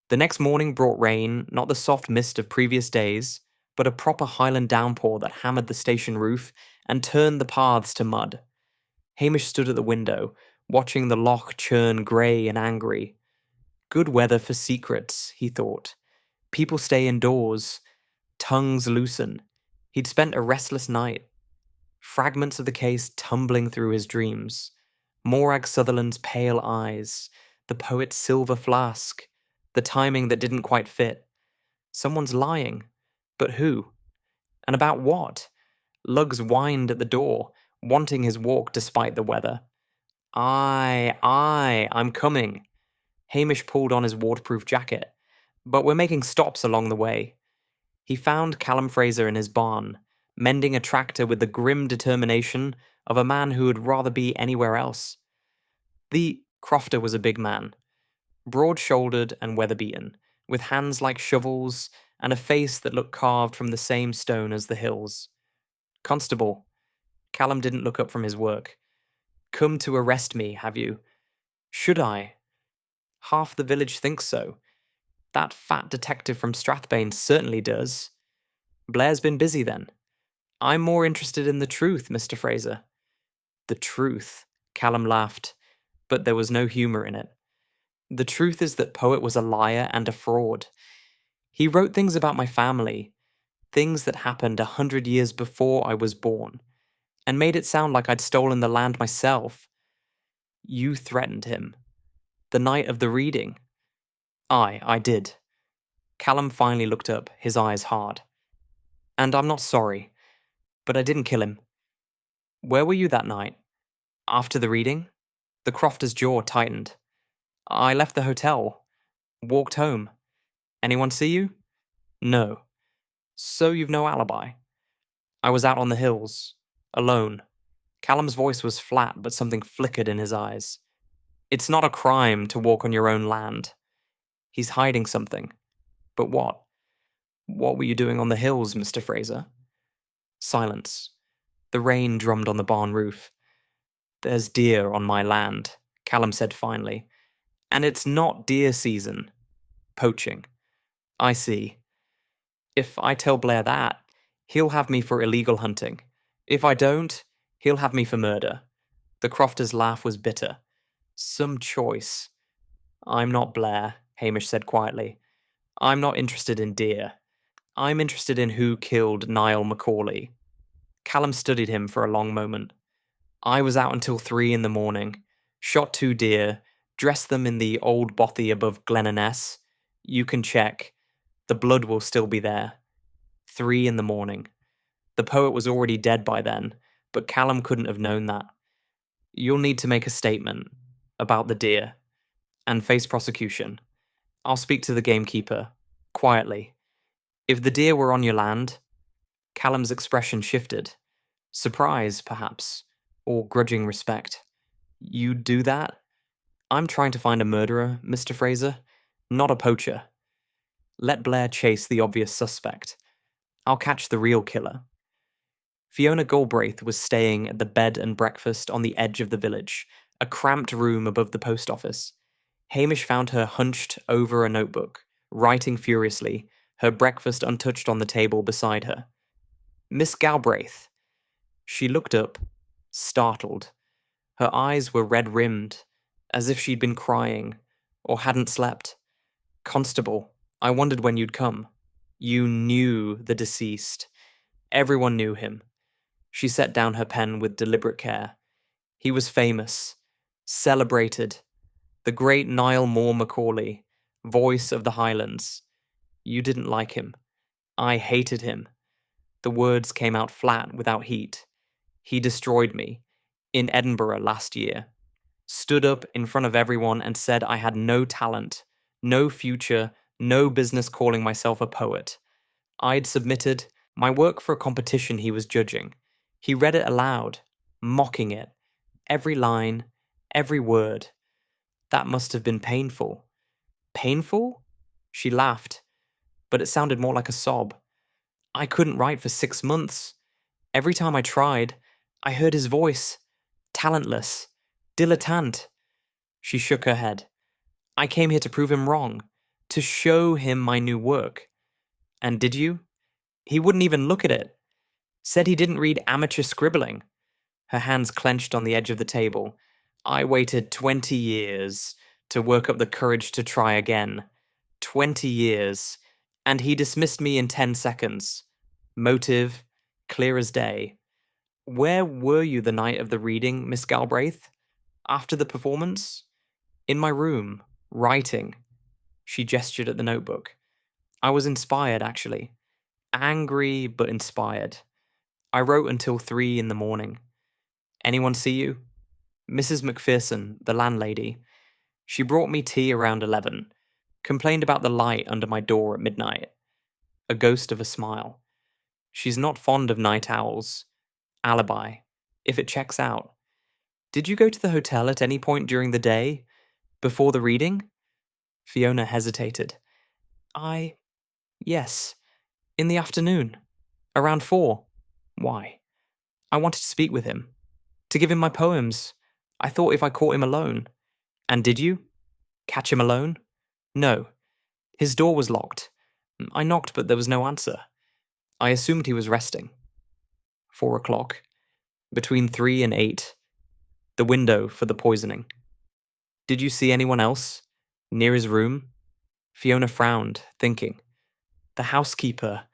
The next morning brought rain, not the soft mist of previous days, but a proper Highland downpour that hammered the station roof and turned the paths to mud. Hamish stood at the window, watching the loch churn grey and angry. Good weather for secrets, he thought. People stay indoors. Tongues loosen. He'd spent a restless night. Fragments of the case tumbling through his dreams. Morag Sutherland's pale eyes. The poet's silver flask. The timing that didn't quite fit. Someone's lying. But who? And about what? Lugs whined at the door, wanting his walk despite the weather. Aye, I'm coming. Hamish pulled on his waterproof jacket. But we're making stops along the way. He found Callum Fraser in his barn, mending a tractor with the grim determination of a man who would rather be anywhere else. The crofter was a big man, broad-shouldered and weather-beaten, with hands like shovels and a face that looked carved from the same stone as the hills. Constable. Callum didn't look up from his work. Come to arrest me, have you? Should I? Half the village thinks so. That fat detective from Strathbane certainly does. Blair's been busy then. I'm more interested in the truth, Mr. Fraser. The truth, Callum laughed, but there was no humour in it. The truth is that Poet was a liar and a fraud. He wrote things about my family, things that happened 100 years before I was born, and made it sound like I'd stolen the land myself. You threatened him. The night of the reading. Aye, I did. Callum finally looked up, his eyes hard. And I'm not sorry, but I didn't kill him. Where were you that night? After the reading? The crofter's jaw tightened. I left the hotel. Walked home. Anyone see you? No. So you've no alibi? I was out on the hills. Alone. Callum's voice was flat, but something flickered in his eyes. It's not a crime to walk on your own land. He's hiding something. But what? What were you doing on the hills, Mr. Fraser? Silence. The rain drummed on the barn roof. There's deer on my land, Callum said finally. And it's not deer season. Poaching. I see. If I tell Blair that, he'll have me for illegal hunting. If I don't, he'll have me for murder. The crofter's laugh was bitter. Some choice. I'm not Blair, Hamish said quietly. I'm not interested in deer. I'm interested in who killed Niall McAulay. Callum studied him for a long moment. I was out until 3 in the morning, shot 2 deer, dressed them in the old bothy above Glen. You can check. The blood will still be there. 3 in the morning. The poet was already dead by then, but Callum couldn't have known that. You'll need to make a statement about the deer and face prosecution. I'll speak to the gamekeeper, quietly. If the deer were on your land, Callum's expression shifted. Surprise, perhaps, or grudging respect. You'd do that? I'm trying to find a murderer, Mr. Fraser, not a poacher. Let Blair chase the obvious suspect. I'll catch the real killer. Fiona Galbraith was staying at the bed and breakfast on the edge of the village, a cramped room above the post office. Hamish found her hunched over a notebook, writing furiously, her breakfast untouched on the table beside her. Miss Galbraith. She looked up, startled. Her eyes were red-rimmed, as if she'd been crying, or hadn't slept. Constable, I wondered when you'd come. You knew the deceased. Everyone knew him. She set down her pen with deliberate care. He was famous, celebrated. The great Niall Mòr MacAulay, voice of the Highlands. You didn't like him. I hated him. The words came out flat without heat. He destroyed me. In Edinburgh last year. Stood up in front of everyone and said I had no talent, no future, no business calling myself a poet. I'd submitted my work for a competition he was judging. He read it aloud, mocking it. Every line, every word. That must have been painful. Painful? She laughed, but it sounded more like a sob. I couldn't write for 6 months. Every time I tried, I heard his voice. Talentless. Dilettante. She shook her head. I came here to prove him wrong. To show him my new work. And did you? He wouldn't even look at it. Said he didn't read amateur scribbling. Her hands clenched on the edge of the table. I waited 20 years to work up the courage to try again. 20 years. And he dismissed me in 10 seconds. Motive, clear as day. Where were you the night of the reading, Miss Galbraith? After the performance? In my room, writing. She gestured at the notebook. I was inspired, actually. Angry, but inspired. I wrote until 3 in the morning. Anyone see you? Mrs. Macpherson, the landlady. She brought me tea around 11. Complained about the light under my door at midnight. A ghost of a smile. She's not fond of night owls. Alibi. If it checks out. Did you go to the hotel at any point during the day? Before the reading? Fiona hesitated. Yes. In the afternoon. Around 4. Why? I wanted to speak with him. To give him my poems. I thought if I caught him alone. And did you? Catch him alone? No. His door was locked. I knocked, but there was no answer. I assumed he was resting. 4 o'clock. Between 3 and 8. The window for the poisoning. Did you see anyone else? Near his room? Fiona frowned, thinking. The housekeeper.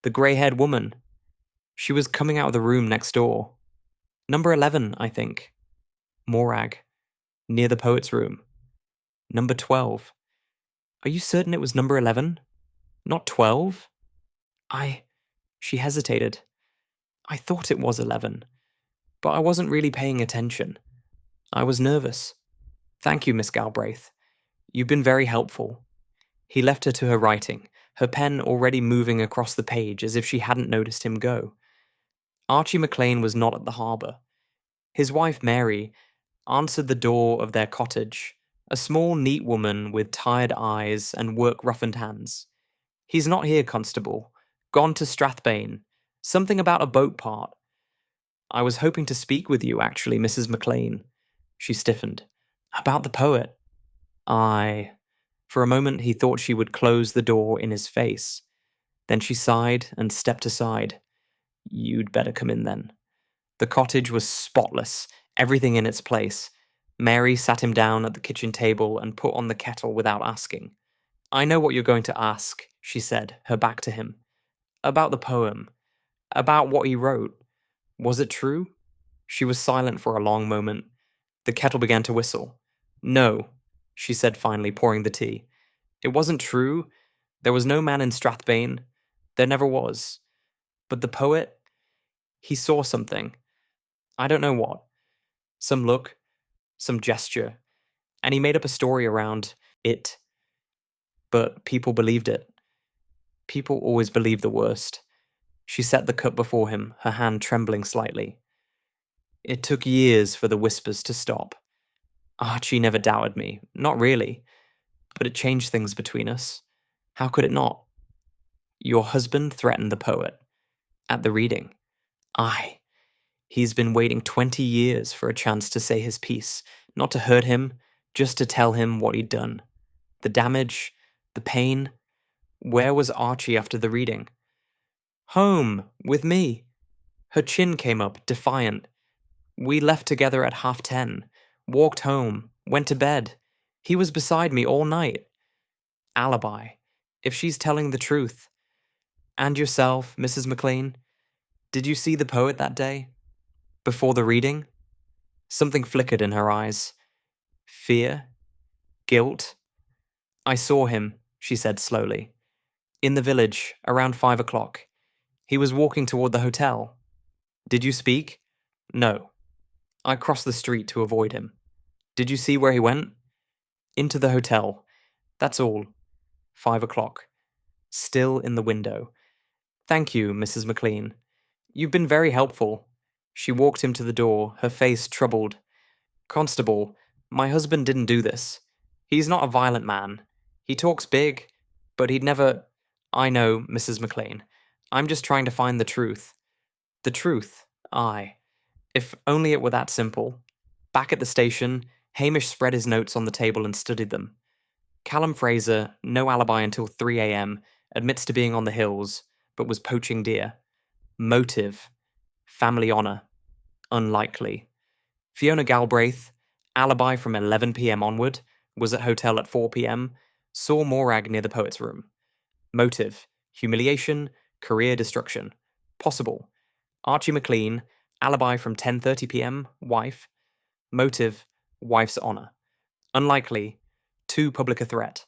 The grey-haired woman. She was coming out of the room next door. Number 11, I think. Morag. Near the poet's room. Number 12. Are you certain it was number 11? Not 12? She hesitated. I thought it was 11. But I wasn't really paying attention. I was nervous. Thank you, Miss Galbraith. You've been very helpful. He left her to her writing, her pen already moving across the page as if she hadn't noticed him go. Archie Mclean was not at the harbour. His wife, Mary, answered the door of their cottage, a small, neat woman with tired eyes and work-roughened hands. He's not here, Constable. Gone to Strathbane. Something about a boat part. I was hoping to speak with you, actually, Mrs. Mclean. She stiffened. About the poet. For a moment he thought she would close the door in his face. Then she sighed and stepped aside. You'd better come in then. The cottage was spotless, everything in its place. Mary sat him down at the kitchen table and put on the kettle without asking. I know what you're going to ask, she said, her back to him. About the poem. About what he wrote. Was it true? She was silent for a long moment. The kettle began to whistle. No, she said finally, pouring the tea. It wasn't true. There was no man in Strathbane. There never was. But the poet, he saw something. I don't know what. Some look, some gesture. And he made up a story around it. But people believed it. People always believe the worst. She set the cup before him, her hand trembling slightly. It took years for the whispers to stop. Archie never doubted me, not really. But it changed things between us. How could it not? Your husband threatened the poet. At the reading. Aye. He's been waiting 20 years for a chance to say his piece, not to hurt him, just to tell him what he'd done. The damage, the pain. Where was Archie after the reading? Home, with me. Her chin came up, defiant. We left together at 10:30, walked home, went to bed. He was beside me all night. Alibi. If she's telling the truth. And yourself, Mrs. Mclean? Did you see the poet that day? Before the reading? Something flickered in her eyes. Fear? Guilt? I saw him, she said slowly. In the village, around 5 o'clock. He was walking toward the hotel. Did you speak? No. I crossed the street to avoid him. Did you see where he went? Into the hotel. That's all. 5 o'clock. Still in the window. Thank you, Mrs. Mclean. You've been very helpful. She walked him to the door, her face troubled. Constable, my husband didn't do this. He's not a violent man. He talks big, but he'd never... I know, Mrs. Mclean. I'm just trying to find the truth. The truth, aye. If only it were that simple. Back at the station, Hamish spread his notes on the table and studied them. Callum Fraser, no alibi until 3 a.m., admits to being on the hills, but was poaching deer. Motive. Family honour. Unlikely. Fiona Galbraith, alibi from 11 p.m. onward, was at hotel at 4 p.m., saw Morag near the poet's room. Motive. Humiliation. Career destruction. Possible. Archie Mclean, alibi from 10:30 p.m., wife. Motive. Wife's honour. Unlikely. Too public a threat.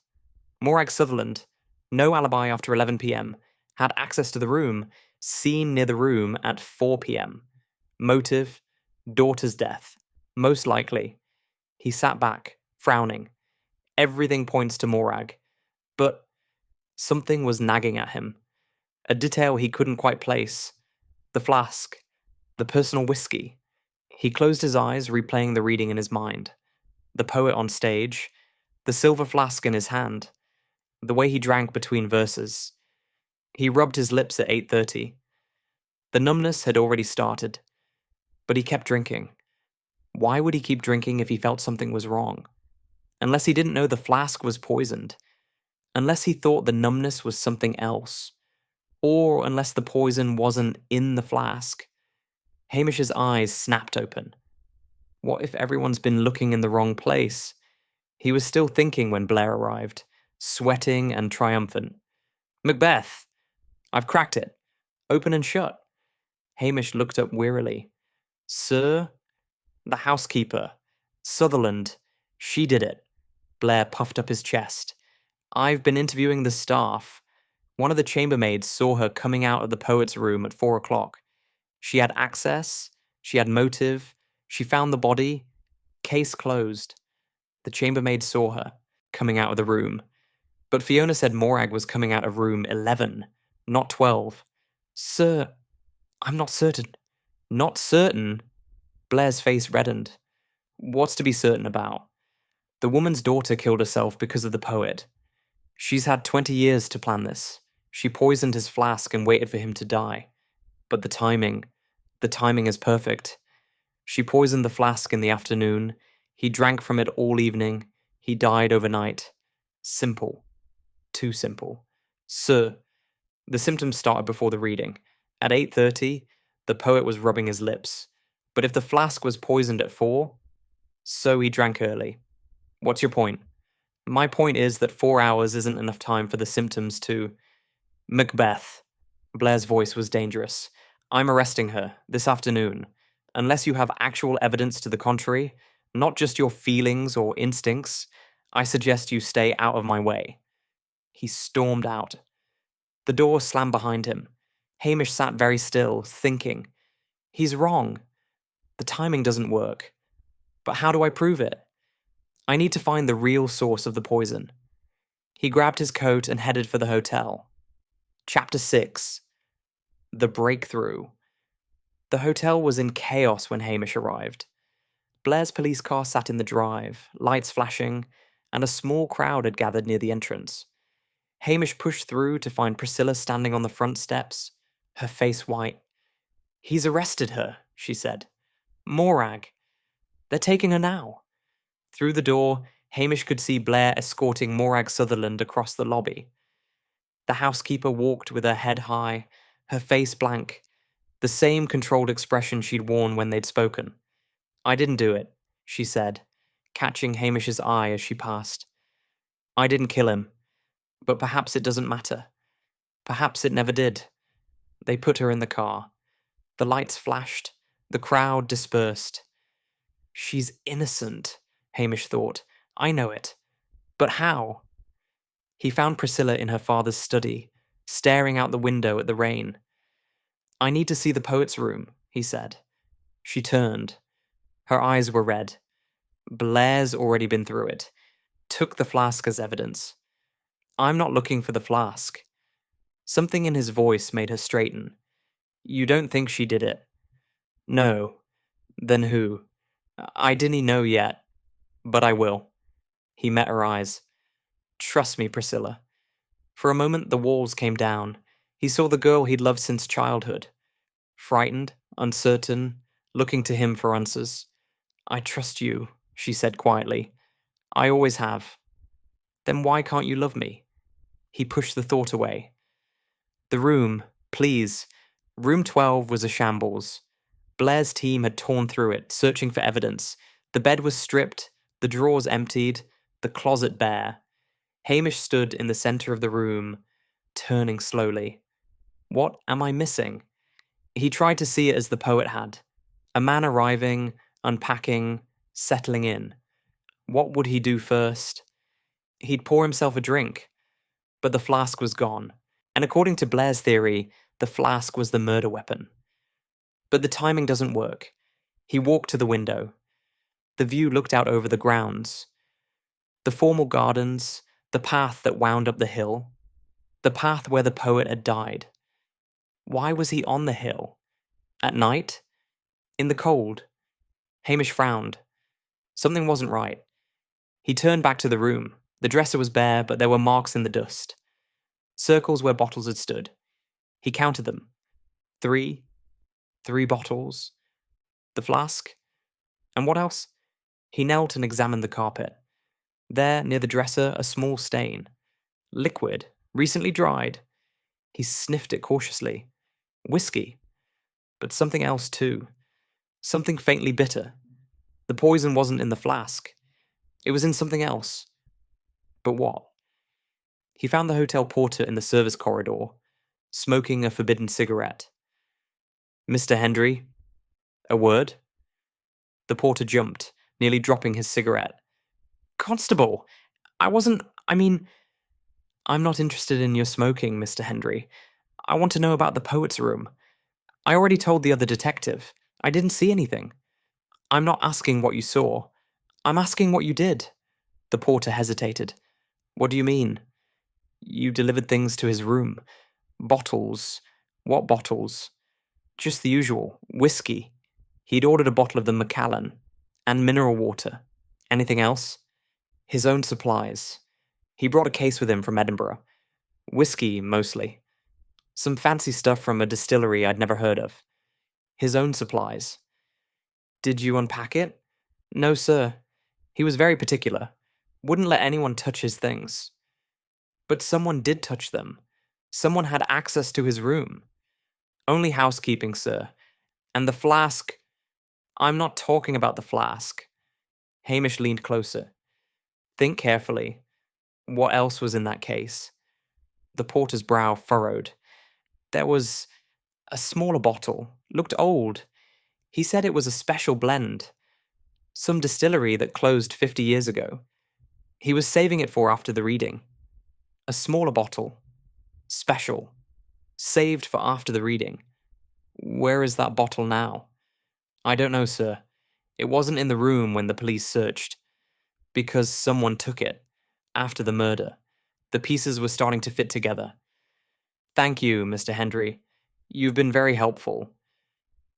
Morag Sutherland, no alibi after 11 p.m., had access to the room, seen near the room at 4 p.m. Motive. Daughter's death. Most likely. He sat back, frowning. Everything points to Morag. But something was nagging at him. A detail he couldn't quite place. The flask. The personal whiskey. He closed his eyes, replaying the reading in his mind. The poet on stage. The silver flask in his hand. The way he drank between verses. He rubbed his lips at 8:30. The numbness had already started. But he kept drinking. Why would he keep drinking if he felt something was wrong? Unless he didn't know the flask was poisoned. Unless he thought the numbness was something else. Or unless the poison wasn't in the flask. Hamish's eyes snapped open. What if everyone's been looking in the wrong place? He was still thinking when Blair arrived, sweating and triumphant. Macbeth! I've cracked it. Open and shut. Hamish looked up wearily. Sir? The housekeeper. Sutherland. She did it. Blair puffed up his chest. I've been interviewing the staff. One of the chambermaids saw her coming out of the poet's room at 4 o'clock. She had access. She had motive. She found the body. Case closed. The chambermaid saw her, coming out of the room. But Fiona said Morag was coming out of room 11, not 12. Sir, I'm not certain. Not certain? Blair's face reddened. What's to be certain about? The woman's daughter killed herself because of the poet. She's had 20 years to plan this. She poisoned his flask and waited for him to die. But the timing is perfect. She poisoned the flask in the afternoon. He drank from it all evening. He died overnight. Simple. Too simple. Sir, the symptoms started before the reading. At 8:30, the poet was rubbing his lips. But if the flask was poisoned at 4, so he drank early. What's your point? My point is that 4 hours isn't enough time for the symptoms to... Macbeth. Blair's voice was dangerous. I'm arresting her, this afternoon. Unless you have actual evidence to the contrary, not just your feelings or instincts, I suggest you stay out of my way. He stormed out. The door slammed behind him. Hamish sat very still, thinking. He's wrong. The timing doesn't work. But how do I prove it? I need to find the real source of the poison. He grabbed his coat and headed for the hotel. Chapter 6. The Breakthrough. The hotel was in chaos when Hamish arrived. Blair's police car sat in the drive, lights flashing, and a small crowd had gathered near the entrance. Hamish pushed through to find Priscilla standing on the front steps, her face white. He's arrested her, she said. Morag. They're taking her now. Through the door, Hamish could see Blair escorting Morag Sutherland across the lobby. The housekeeper walked with her head high, her face blank, the same controlled expression she'd worn when they'd spoken. I didn't do it, she said, catching Hamish's eye as she passed. I didn't kill him, but perhaps it doesn't matter. Perhaps it never did. They put her in the car. The lights flashed. The crowd dispersed. She's innocent, Hamish thought. I know it. But how? He found Priscilla in her father's study, staring out the window at the rain. I need to see the poet's room, he said. She turned. Her eyes were red. Blair's already been through it. Took the flask as evidence. I'm not looking for the flask. Something in his voice made her straighten. You don't think she did it? No. Then who? I didn't know yet, but I will. He met her eyes. Trust me, Priscilla. For a moment the walls came down. He saw the girl he'd loved since childhood. Frightened, uncertain, looking to him for answers. I trust you, she said quietly. I always have. Then why can't you love me? He pushed the thought away. The room, please. Room 12 was a shambles. Blair's team had torn through it, searching for evidence. The bed was stripped, the drawers emptied, the closet bare. Hamish stood in the centre of the room, turning slowly. What am I missing? He tried to see it as the poet had. A man arriving, unpacking, settling in. What would he do first? He'd pour himself a drink. But the flask was gone. And according to Blair's theory, the flask was the murder weapon. But the timing doesn't work. He walked to the window. The view looked out over the grounds. The formal gardens, the path that wound up the hill, the path where the poet had died. Why was he on the hill? At night? In the cold? Hamish frowned. Something wasn't right. He turned back to the room. The dresser was bare, but there were marks in the dust. Circles where bottles had stood. He counted them. 3 bottles. The flask. And what else? He knelt and examined the carpet. There, near the dresser, a small stain. Liquid, recently dried. He sniffed it cautiously. Whisky. But something else too. Something faintly bitter. The poison wasn't in the flask. It was in something else. But what? He found the hotel porter in the service corridor, smoking a forbidden cigarette. Mr. Hendry? A word? The porter jumped, nearly dropping his cigarette. Constable! I'm not interested in your smoking, Mr. Hendry. I want to know about the poet's room. I already told the other detective. I didn't see anything. I'm not asking what you saw. I'm asking what you did. The porter hesitated. What do you mean? You delivered things to his room. Bottles. What bottles? Just the usual. Whisky. He'd ordered a bottle of the Mclean. And mineral water. Anything else? His own supplies. He brought a case with him from Edinburgh. Whisky, mostly. Some fancy stuff from a distillery I'd never heard of. His own supplies. Did you unpack it? No, sir. He was very particular. Wouldn't let anyone touch his things. But someone did touch them. Someone had access to his room. Only housekeeping, sir. And the flask... I'm not talking about the flask. Hamish leaned closer. Think carefully. What else was in that case? The porter's brow furrowed. There was a smaller bottle. Looked old. He said it was a special blend. Some distillery that closed 50 years ago. He was saving it for after the reading. A smaller bottle. Special. Saved for after the reading. Where is that bottle now? I don't know, sir. It wasn't in the room when the police searched. Because someone took it. After the murder. The pieces were starting to fit together. Thank you, Mr. Hendry. You've been very helpful.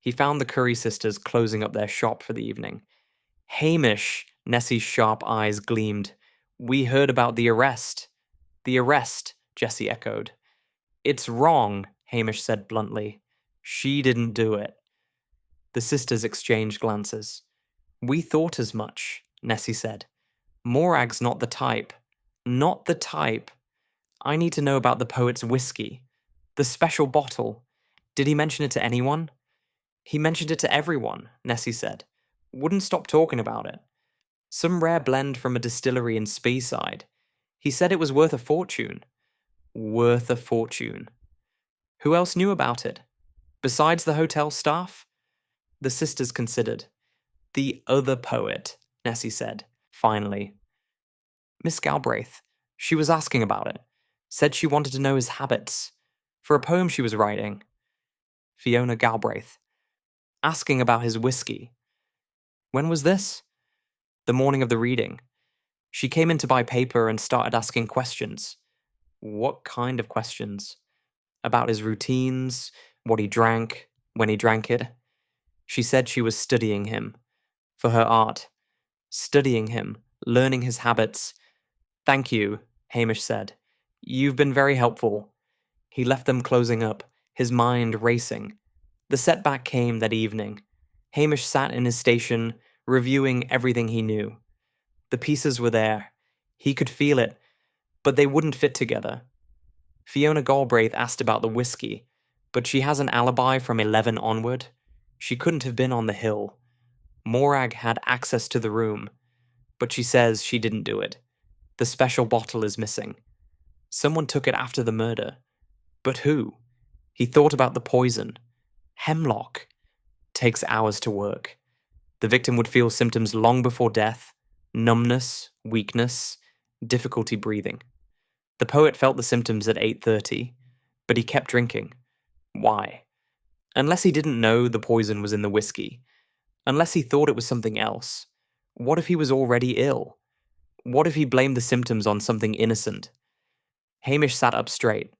He found the Curry sisters closing up their shop for the evening. Hamish, Nessie's sharp eyes gleamed. We heard about the arrest. The arrest, Jessie echoed. It's wrong, Hamish said bluntly. She didn't do it. The sisters exchanged glances. We thought as much, Nessie said. Morag's not the type. Not the type. I need to know about the poet's whisky. The special bottle. Did he mention it to anyone? He mentioned it to everyone, Nessie said. Wouldn't stop talking about it. Some rare blend from a distillery in Speyside. He said it was worth a fortune. Worth a fortune. Who else knew about it? Besides the hotel staff? The sisters considered. The other poet, Nessie said, finally. Miss Galbraith. She was asking about it. Said she wanted to know his habits. For a poem she was writing. Fiona Galbraith. Asking about his whiskey. When was this? The morning of the reading. She came in to buy paper and started asking questions. What kind of questions? About his routines, what he drank, when he drank it. She said she was studying him. For her art. Studying him, learning his habits. Thank you, Hamish said. You've been very helpful. He left them closing up, his mind racing. The setback came that evening. Hamish sat in his station, reviewing everything he knew. The pieces were there. He could feel it, but they wouldn't fit together. Fiona Galbraith asked about the whiskey, but she has an alibi from 11 onward. She couldn't have been on the hill. Morag had access to the room, but she says she didn't do it. The special bottle is missing. Someone took it after the murder. But who? He thought about the poison. Hemlock. Takes hours to work. The victim would feel symptoms long before death. Numbness, weakness, difficulty breathing. The poet felt the symptoms at 8:30, but he kept drinking. Why? Unless he didn't know the poison was in the whiskey. Unless he thought it was something else. What if he was already ill? What if he blamed the symptoms on something innocent? Hamish sat up straight.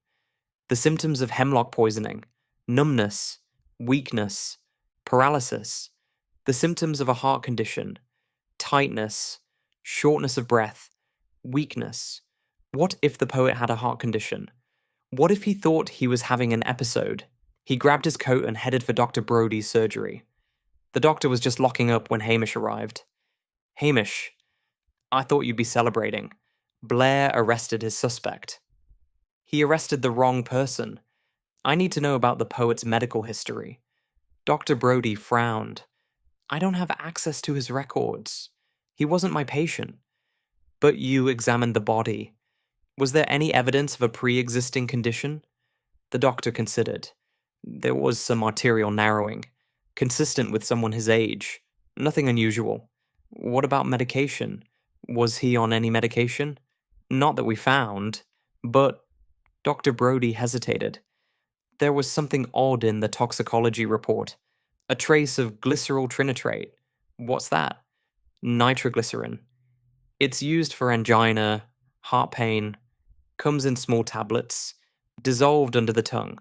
The symptoms of hemlock poisoning, numbness, weakness, paralysis, the symptoms of a heart condition, tightness, shortness of breath, weakness. What if the poet had a heart condition? What if he thought he was having an episode? He grabbed his coat and headed for Dr. Brodie's surgery. The doctor was just locking up when Hamish arrived. Hamish, I thought you'd be celebrating. Blair arrested his suspect. He arrested the wrong person. I need to know about the poet's medical history. Dr. Brodie frowned. I don't have access to his records. He wasn't my patient. But you examined the body. Was there any evidence of a pre-existing condition? The doctor considered. There was some arterial narrowing, consistent with someone his age. Nothing unusual. What about medication? Was he on any medication? Not that we found, but Dr. Brodie hesitated. There was something odd in the toxicology report. A trace of glyceryl trinitrate. What's that? Nitroglycerin. It's used for angina, heart pain, comes in small tablets, dissolved under the tongue.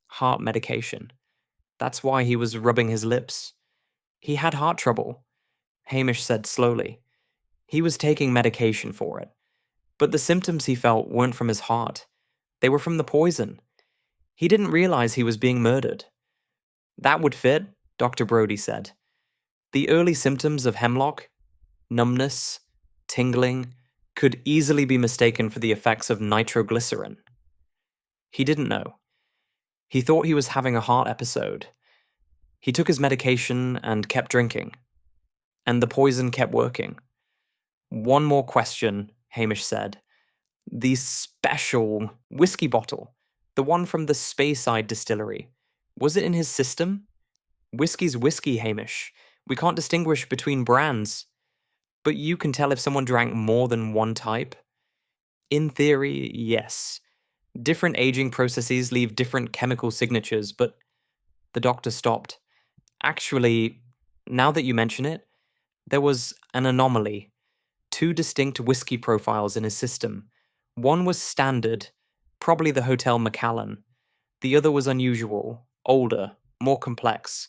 Heart medication. That's why he was rubbing his lips. He had heart trouble, Hamish said slowly. He was taking medication for it. But the symptoms he felt weren't from his heart. They were from the poison. He didn't realize he was being murdered. That would fit, Dr. Brodie said. The early symptoms of hemlock, numbness, tingling, could easily be mistaken for the effects of nitroglycerin. He didn't know. He thought he was having a heart episode. He took his medication and kept drinking. And the poison kept working. One more question, Hamish said. The special whiskey bottle, the one from the Speyside distillery, was it in his system? Whiskey's whiskey, Hamish. We can't distinguish between brands. But you can tell if someone drank more than one type? In theory, yes. Different aging processes leave different chemical signatures, but the doctor stopped. Actually, now that you mention it, there was an anomaly. 2 distinct whiskey profiles in his system. One was standard, probably the Hotel Mclean. The other was unusual, older, more complex.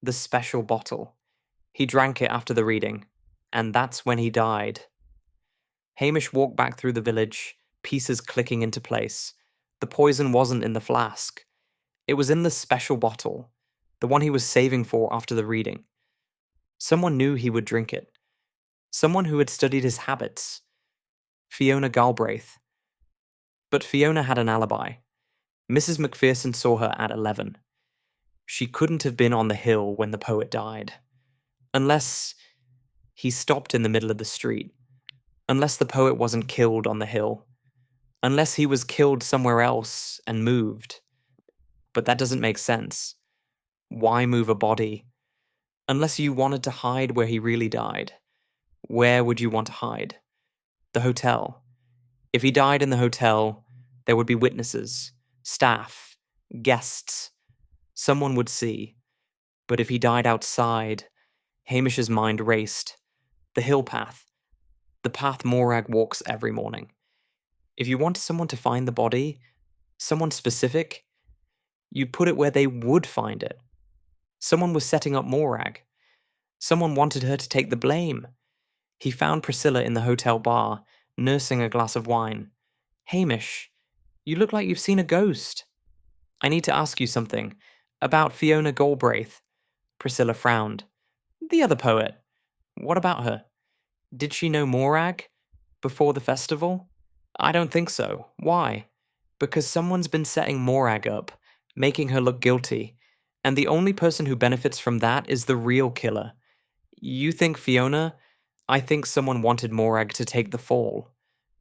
The special bottle. He drank it after the reading, and that's when he died. Hamish walked back through the village, pieces clicking into place. The poison wasn't in the flask. It was in the special bottle, the one he was saving for after the reading. Someone knew he would drink it. Someone who had studied his habits. Fiona Galbraith. But Fiona had an alibi. Mrs. Macpherson saw her at 11. She couldn't have been on the hill when the poet died. Unless he stopped in the middle of the street. Unless the poet wasn't killed on the hill. Unless he was killed somewhere else and moved. But that doesn't make sense. Why move a body? Unless you wanted to hide where he really died. Where would you want to hide? The hotel. If he died in the hotel, there would be witnesses, staff, guests. Someone would see. But if he died outside, Hamish's mind raced. The hill path. The path Morag walks every morning. If you wanted someone to find the body, someone specific, you'd put it where they would find it. Someone was setting up Morag. Someone wanted her to take the blame. He found Priscilla in the hotel bar, nursing a glass of wine. Hamish, you look like you've seen a ghost. I need to ask you something. About Fiona Galbraith. Priscilla frowned. The other poet. What about her? Did she know Morag? Before the festival? I don't think so. Why? Because someone's been setting Morag up, making her look guilty, and the only person who benefits from that is the real killer. You think Fiona? I think someone wanted Morag to take the fall.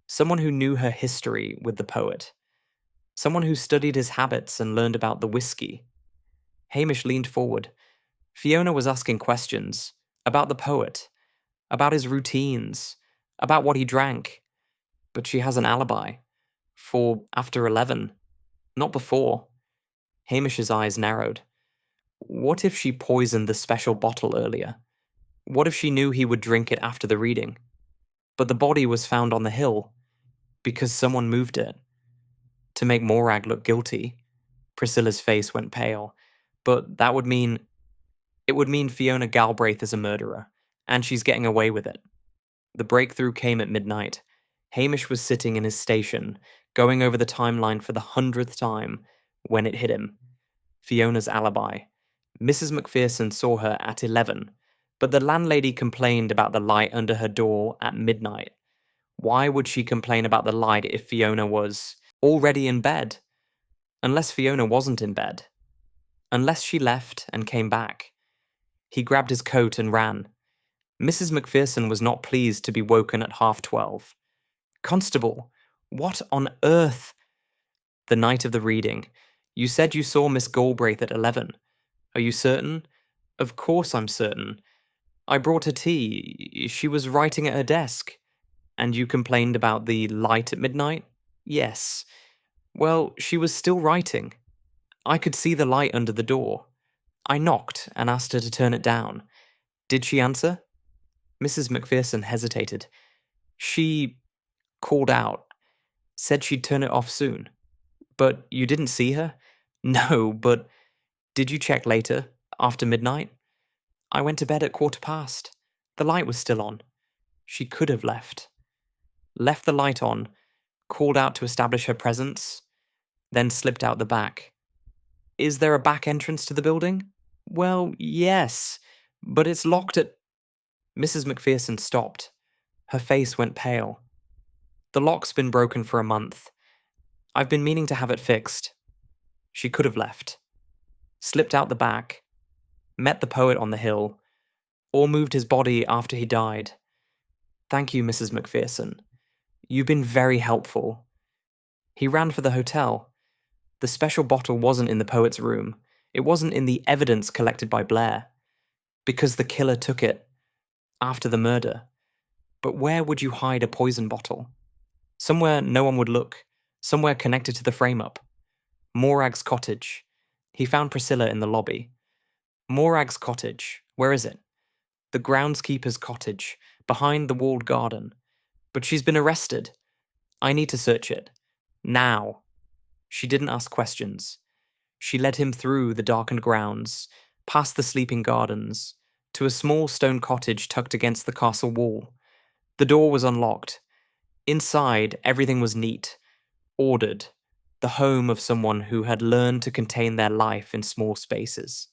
Someone who knew her history with the poet. Someone who studied his habits and learned about the whiskey. Hamish leaned forward. Fiona was asking questions about the poet, about his routines, about what he drank. But she has an alibi. For after 11. Not before. Hamish's eyes narrowed. What if she poisoned the special bottle earlier? What if she knew he would drink it after the reading? But the body was found on the hill, because someone moved it. To make Morag look guilty. Priscilla's face went pale. But that would mean... It would mean Fiona Galbraith is a murderer, and she's getting away with it. The breakthrough came at midnight. Hamish was sitting in his station, going over the timeline for the 100th time, when it hit him. Fiona's alibi. Mrs. Macpherson saw her at 11, but the landlady complained about the light under her door at midnight. Why would she complain about the light if Fiona was already in bed? Unless Fiona wasn't in bed. Unless she left and came back. He grabbed his coat and ran. Mrs. Macpherson was not pleased to be woken at 12:30. Constable, what on earth? The night of the reading. You said you saw Miss Galbraith at 11. Are you certain? Of course I'm certain. I brought her tea. She was writing at her desk. And you complained about the light at midnight? Yes. Well, she was still writing. I could see the light under the door. I knocked and asked her to turn it down. Did she answer? Mrs. Macpherson hesitated. She called out. Said she'd turn it off soon. But you didn't see her? No, but did you check later, after midnight? I went to bed at 15:15. The light was still on. She could have left. Left the light on, called out to establish her presence, then slipped out the back. Is there a back entrance to the building? Well, yes, but it's locked at... Mrs. Macpherson stopped. Her face went pale. The lock's been broken for a month. I've been meaning to have it fixed. She could have left. Slipped out the back. Met the poet on the hill. Or moved his body after he died. Thank you, Mrs. Macpherson. You've been very helpful. He ran for the hotel. The special bottle wasn't in the poet's room. It wasn't in the evidence collected by Blair. Because the killer took it. After the murder. But where would you hide a poison bottle? Somewhere no one would look. Somewhere connected to the frame-up. Morag's cottage. He found Priscilla in the lobby. Morag's cottage. Where is it? The groundskeeper's cottage, behind the walled garden. But she's been arrested. I need to search it. Now. She didn't ask questions. She led him through the darkened grounds, past the sleeping gardens, to a small stone cottage tucked against the castle wall. The door was unlocked. Inside, everything was neat, ordered, the home of someone who had learned to contain their life in small spaces.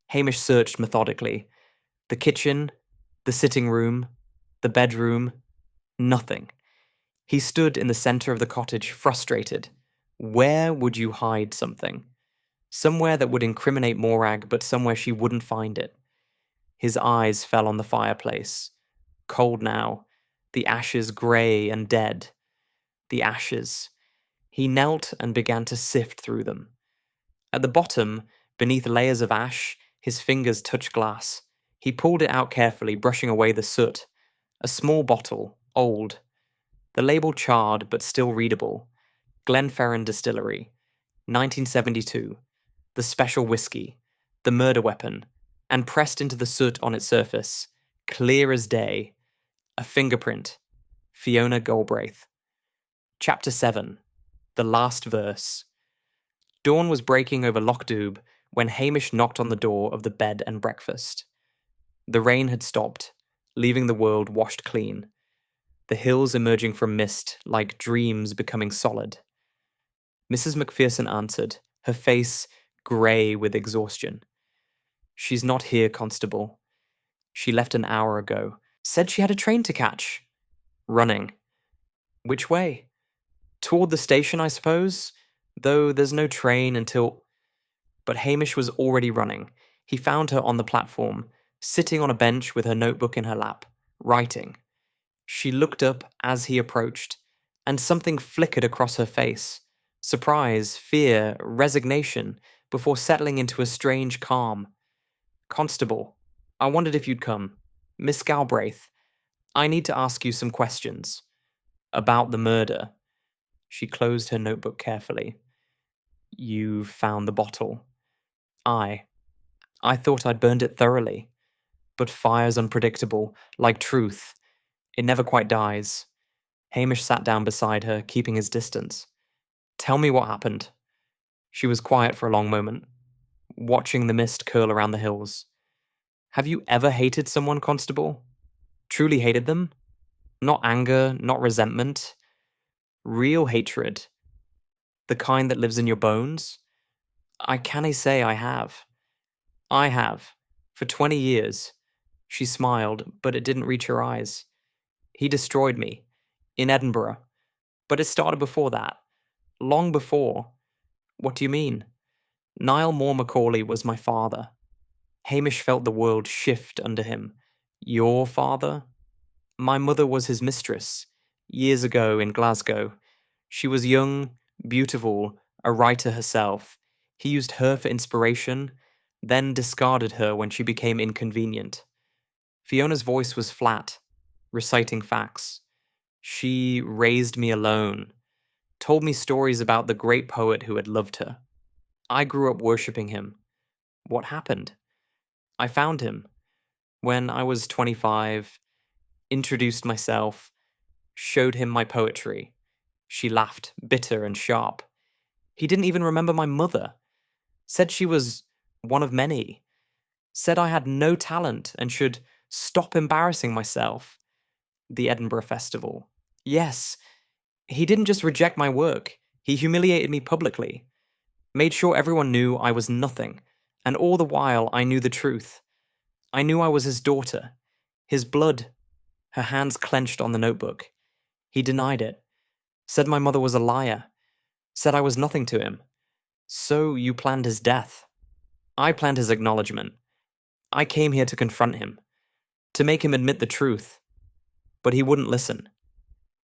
Hamish searched methodically. The kitchen, the sitting room, the bedroom, nothing. He stood in the centre of the cottage, frustrated. Where would you hide something? Somewhere that would incriminate Morag, but somewhere she wouldn't find it. His eyes fell on the fireplace. Cold now, the ashes grey and dead. The ashes. He knelt and began to sift through them. At the bottom, beneath layers of ash, his fingers touched glass. He pulled it out carefully, brushing away the soot. A small bottle, old. The label charred but still readable. Glenferrin Distillery, 1972. The special whiskey, the murder weapon, and pressed into the soot on its surface, clear as day, a fingerprint, Fiona Galbraith. Chapter 7. The Last Verse. Dawn was breaking over Lochdubh when Hamish knocked on the door of the bed and breakfast. The rain had stopped, leaving the world washed clean, the hills emerging from mist like dreams becoming solid. Mrs. Macpherson answered, her face grey with exhaustion. She's not here, Constable. She left an hour ago. Said she had a train to catch. Running. Which way? Toward the station, I suppose, though there's no train until... But Hamish was already running. He found her on the platform, sitting on a bench with her notebook in her lap, writing. She looked up as he approached, and something flickered across her face. Surprise, fear, resignation, before settling into a strange calm. Constable, I wondered if you'd come. Miss Galbraith, I need to ask you some questions. About the murder. She closed her notebook carefully. You found the bottle. I thought I'd burned it thoroughly. But fire's unpredictable, like truth. It never quite dies. Hamish sat down beside her, keeping his distance. Tell me what happened. She was quiet for a long moment, watching the mist curl around the hills. Have you ever hated someone, Constable? Truly hated them? Not anger, not resentment. Real hatred. The kind that lives in your bones? I cannae say I have. I have. For 20 years. She smiled, but it didn't reach her eyes. He destroyed me. In Edinburgh. But it started before that. Long before. What do you mean? Niall Mòr MacAulay was my father. Hamish felt the world shift under him. Your father? My mother was his mistress. Years ago in Glasgow. She was young, beautiful, a writer herself. He used her for inspiration, then discarded her when she became inconvenient. Fiona's voice was flat, reciting facts. She raised me alone, told me stories about the great poet who had loved her. I grew up worshipping him. What happened? I found him. When I was 25, introduced myself, showed him my poetry. She laughed, bitter and sharp. He didn't even remember my mother. Said she was one of many. Said I had no talent and should stop embarrassing myself. The Edinburgh Festival. Yes, he didn't just reject my work. He humiliated me publicly. Made sure everyone knew I was nothing. And all the while I knew the truth. I knew I was his daughter. His blood. Her hands clenched on the notebook. He denied it. Said my mother was a liar. Said I was nothing to him. So you planned his death. I planned his acknowledgement. I came here to confront him. To make him admit the truth. But he wouldn't listen.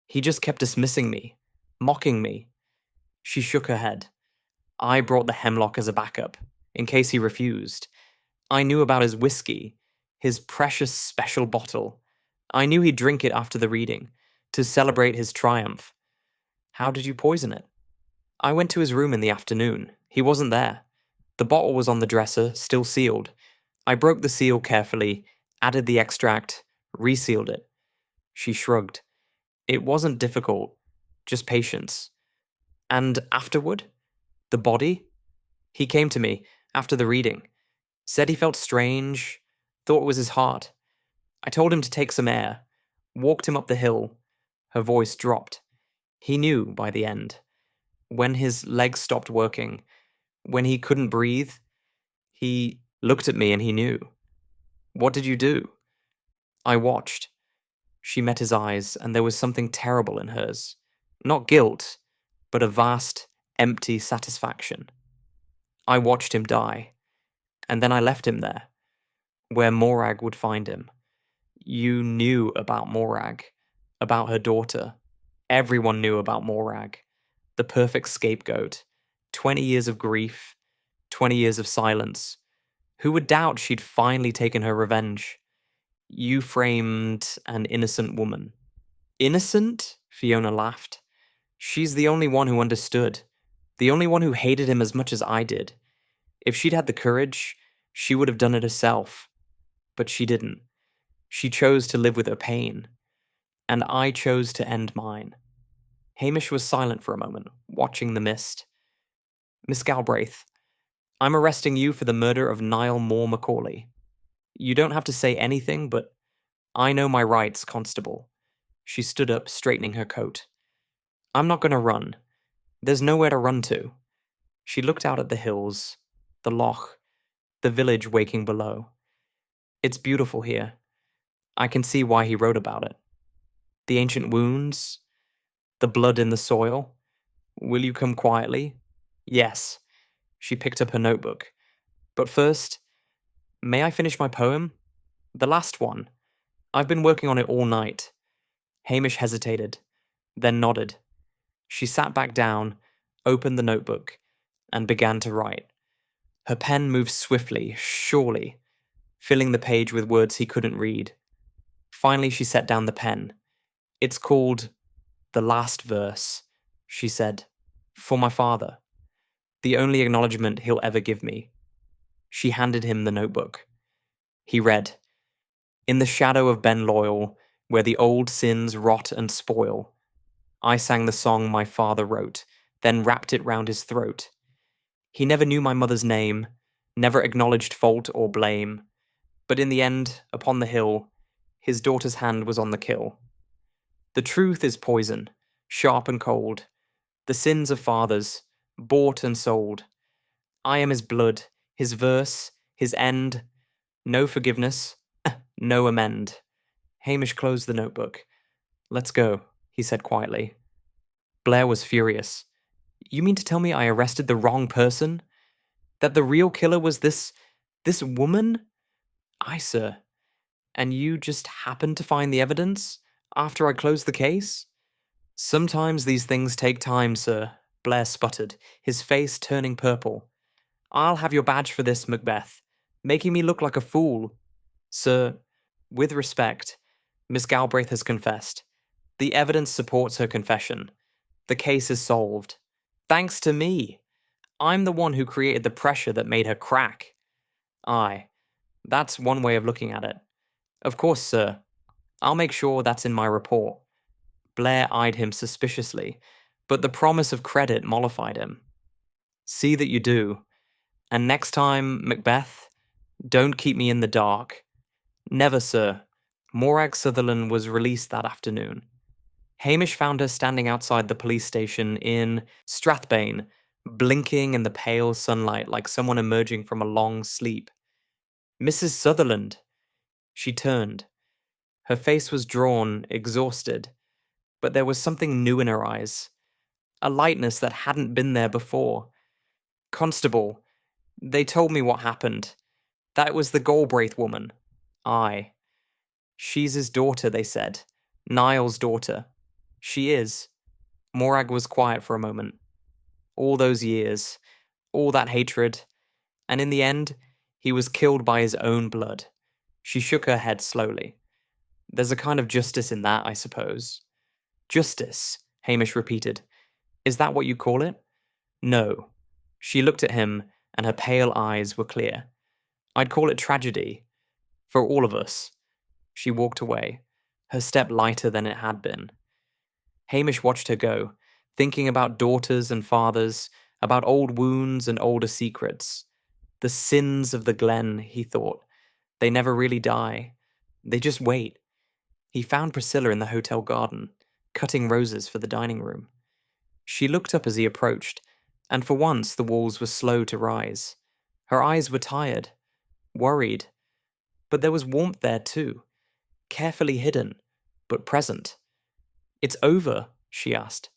He just kept dismissing me. Mocking me. She shook her head. I brought the Hemlock as a backup, in case he refused. I knew about his whiskey, his precious special bottle. I knew he'd drink it after the reading, to celebrate his triumph. How did you poison it? I went to his room in the afternoon. He wasn't there. The bottle was on the dresser, still sealed. I broke the seal carefully, added the extract, resealed it. She shrugged. It wasn't difficult, just patience. And afterward? The body? He came to me, after the reading. Said he felt strange, thought it was his heart. I told him to take some air, walked him up the hill. Her voice dropped. He knew by the end. When his legs stopped working, when he couldn't breathe, he looked at me and he knew. What did you do? I watched. She met his eyes, and there was something terrible in hers. Not guilt, but a vast, empty satisfaction. I watched him die, and then I left him there, where Morag would find him. You knew about Morag, about her daughter. Everyone knew about Morag, the perfect scapegoat. 20 years of grief, 20 years of silence. Who would doubt she'd finally taken her revenge? You framed an innocent woman. Innocent? Fiona laughed. She's the only one who understood. The only one who hated him as much as I did. If she'd had the courage, she would have done it herself. But she didn't. She chose to live with her pain. And I chose to end mine. Hamish was silent for a moment, watching the mist. Miss Galbraith, I'm arresting you for the murder of Niall Mòr MacAulay. You don't have to say anything, but I know my rights, Constable. She stood up, straightening her coat. I'm not going to run. There's nowhere to run to. She looked out at the hills, the loch, the village waking below. It's beautiful here. I can see why he wrote about it. The ancient wounds, the blood in the soil. Will you come quietly? Yes. She picked up her notebook. But first, may I finish my poem? The last one. I've been working on it all night. Hamish hesitated, then nodded. She sat back down, opened the notebook, and began to write. Her pen moved swiftly, surely, filling the page with words he couldn't read. Finally, she set down the pen. It's called The Last Verse, she said, for my father. The only acknowledgement he'll ever give me. She handed him the notebook. He read, In the shadow of Ben Loyal, where the old sins rot and spoil, I sang the song my father wrote, then wrapped it round his throat. He never knew my mother's name, never acknowledged fault or blame, but in the end, upon the hill, his daughter's hand was on the kill. The truth is poison, sharp and cold, the sins of fathers, bought and sold. I am his blood, his verse, his end, no forgiveness, no amend. Hamish closed the notebook. Let's go, he said quietly. Blair was furious. You mean to tell me I arrested the wrong person? That the real killer was this woman? Aye, sir. And you just happened to find the evidence after I closed the case? Sometimes these things take time, sir, Blair sputtered, his face turning purple. I'll have your badge for this, Macbeth, making me look like a fool. Sir, with respect, Miss Galbraith has confessed. The evidence supports her confession. The case is solved. Thanks to me. I'm the one who created the pressure that made her crack. Aye, that's one way of looking at it. Of course, sir. I'll make sure that's in my report. Blair eyed him suspiciously, but the promise of credit mollified him. See that you do. And next time, Macbeth, don't keep me in the dark. Never, sir. Morag Sutherland was released that afternoon. Hamish found her standing outside the police station in Strathbane, blinking in the pale sunlight like someone emerging from a long sleep. Mrs. Sutherland. She turned. Her face was drawn, exhausted, but there was something new in her eyes. A lightness that hadn't been there before. Constable, they told me what happened. That it was the Galbraith woman. Aye. She's his daughter, they said. Niall's daughter. She is. Morag was quiet for a moment. All those years, all that hatred, and in the end, he was killed by his own blood. She shook her head slowly. There's a kind of justice in that, I suppose. Justice, Hamish repeated. Is that what you call it? No. She looked at him, and her pale eyes were clear. I'd call it tragedy. For all of us. She walked away, her step lighter than it had been. Hamish watched her go, thinking about daughters and fathers, about old wounds and older secrets. The sins of the Glen, he thought. They never really die. They just wait. He found Priscilla in the hotel garden, cutting roses for the dining room. She looked up as he approached, and for once the walls were slow to rise. Her eyes were tired, worried. But there was warmth there too, carefully hidden, but present. It's over, she asked.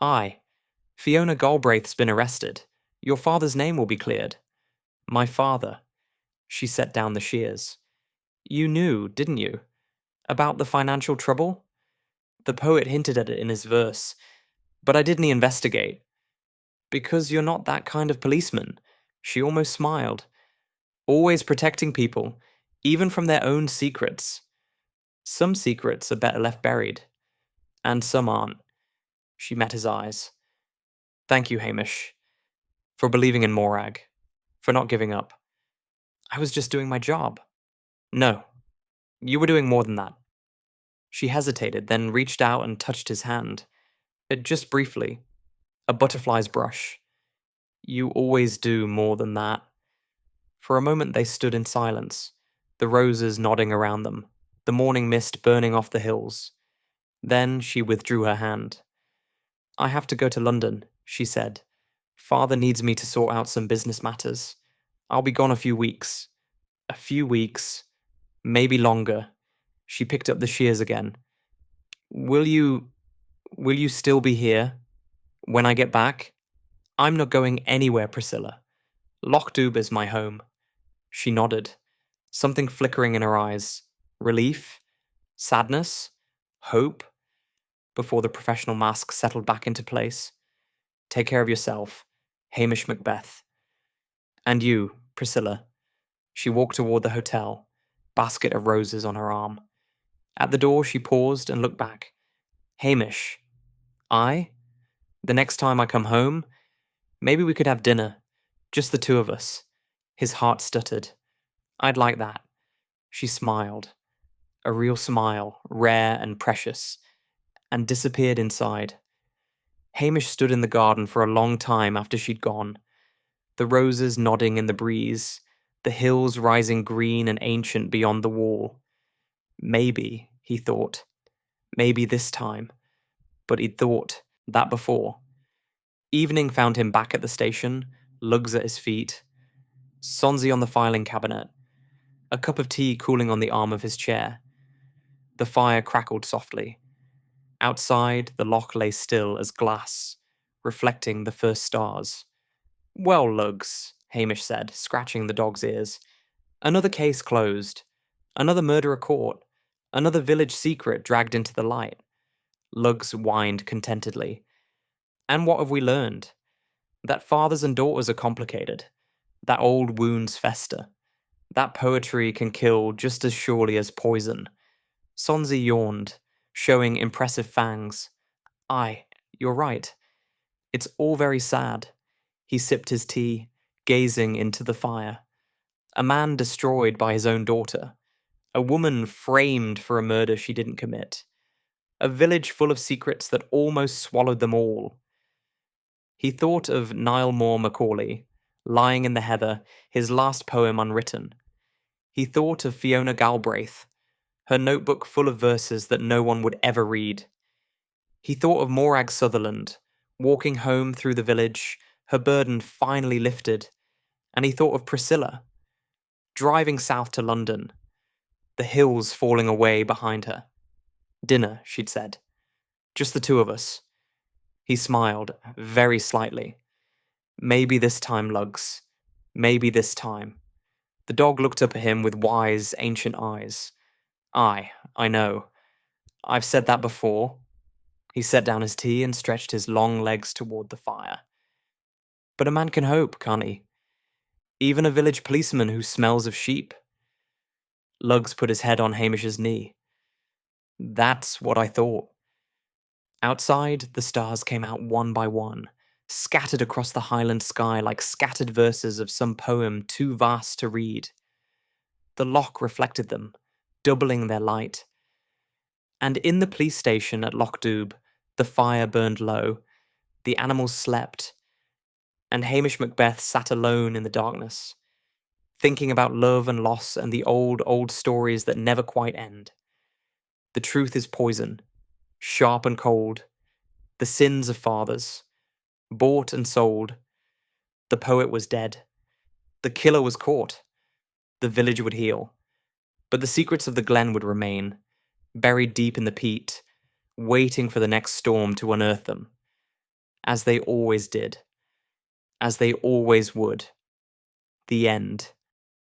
Aye. Fiona Galbraith's been arrested. Your father's name will be cleared. My father. She set down the shears. You knew, didn't you? About the financial trouble? The poet hinted at it in his verse, but I didn't investigate. Because you're not that kind of policeman. She almost smiled. Always protecting people, even from their own secrets. Some secrets are better left buried. And some aren't. She met his eyes. Thank you, Hamish, for believing in Morag, for not giving up. I was just doing my job. No, you were doing more than that. She hesitated, then reached out and touched his hand. Just briefly. A butterfly's brush. You always do more than that. For a moment they stood in silence, the roses nodding around them, the morning mist burning off the hills. Then she withdrew her hand. I have to go to London, she said. Father needs me to sort out some business matters. I'll be gone a few weeks. A few weeks. Maybe longer. She picked up the shears again. Will you still be here? When I get back? I'm not going anywhere, Priscilla. Lochdubh is my home. She nodded, something flickering in her eyes. Relief? Sadness? Hope? Before the professional mask settled back into place. Take care of yourself. Hamish Macbeth. And you, Priscilla. She walked toward the hotel, basket of roses on her arm. At the door she paused and looked back. Hamish. I? The next time I come home, maybe we could have dinner. Just the two of us. His heart stuttered. I'd like that. She smiled. A real smile, rare and precious, and disappeared inside. Hamish stood in the garden for a long time after she'd gone. The roses nodding in the breeze, the hills rising green and ancient beyond the wall. Maybe, he thought. Maybe this time. But he'd thought that before. Evening found him back at the station, lugs at his feet. Sonsie on the filing cabinet. A cup of tea cooling on the arm of his chair. The fire crackled softly. Outside, the loch lay still as glass, reflecting the first stars. Well, Lugs, Hamish said, scratching the dog's ears. Another case closed. Another murderer caught. Another village secret dragged into the light. Lugs whined contentedly. And what have we learned? That fathers and daughters are complicated. That old wounds fester. That poetry can kill just as surely as poison. Sonsie yawned, showing impressive fangs. Aye, you're right. It's all very sad. He sipped his tea, gazing into the fire. A man destroyed by his own daughter. A woman framed for a murder she didn't commit. A village full of secrets that almost swallowed them all. He thought of Niall Mòr MacAulay, lying in the heather, his last poem unwritten. He thought of Fiona Galbraith, her notebook full of verses that no one would ever read. He thought of Morag Sutherland, walking home through the village, her burden finally lifted. And he thought of Priscilla, driving south to London, the hills falling away behind her. Dinner, she'd said. Just the two of us. He smiled, very slightly. Maybe this time, Lugs. Maybe this time. The dog looked up at him with wise, ancient eyes. Aye, I know. I've said that before. He set down his tea and stretched his long legs toward the fire. But a man can hope, can't he? Even a village policeman who smells of sheep. Lugs put his head on Hamish's knee. That's what I thought. Outside, the stars came out one by one, scattered across the Highland sky like scattered verses of some poem too vast to read. The loch reflected them, doubling their light. And in the police station at Lochdubh, the fire burned low, the animals slept, and Hamish Macbeth sat alone in the darkness, thinking about love and loss and the old, old stories that never quite end. The truth is poison, sharp and cold, the sins of fathers, bought and sold. The poet was dead. The killer was caught. The village would heal. But the secrets of the Glen would remain, buried deep in the peat, waiting for the next storm to unearth them. As they always did. As they always would. The end.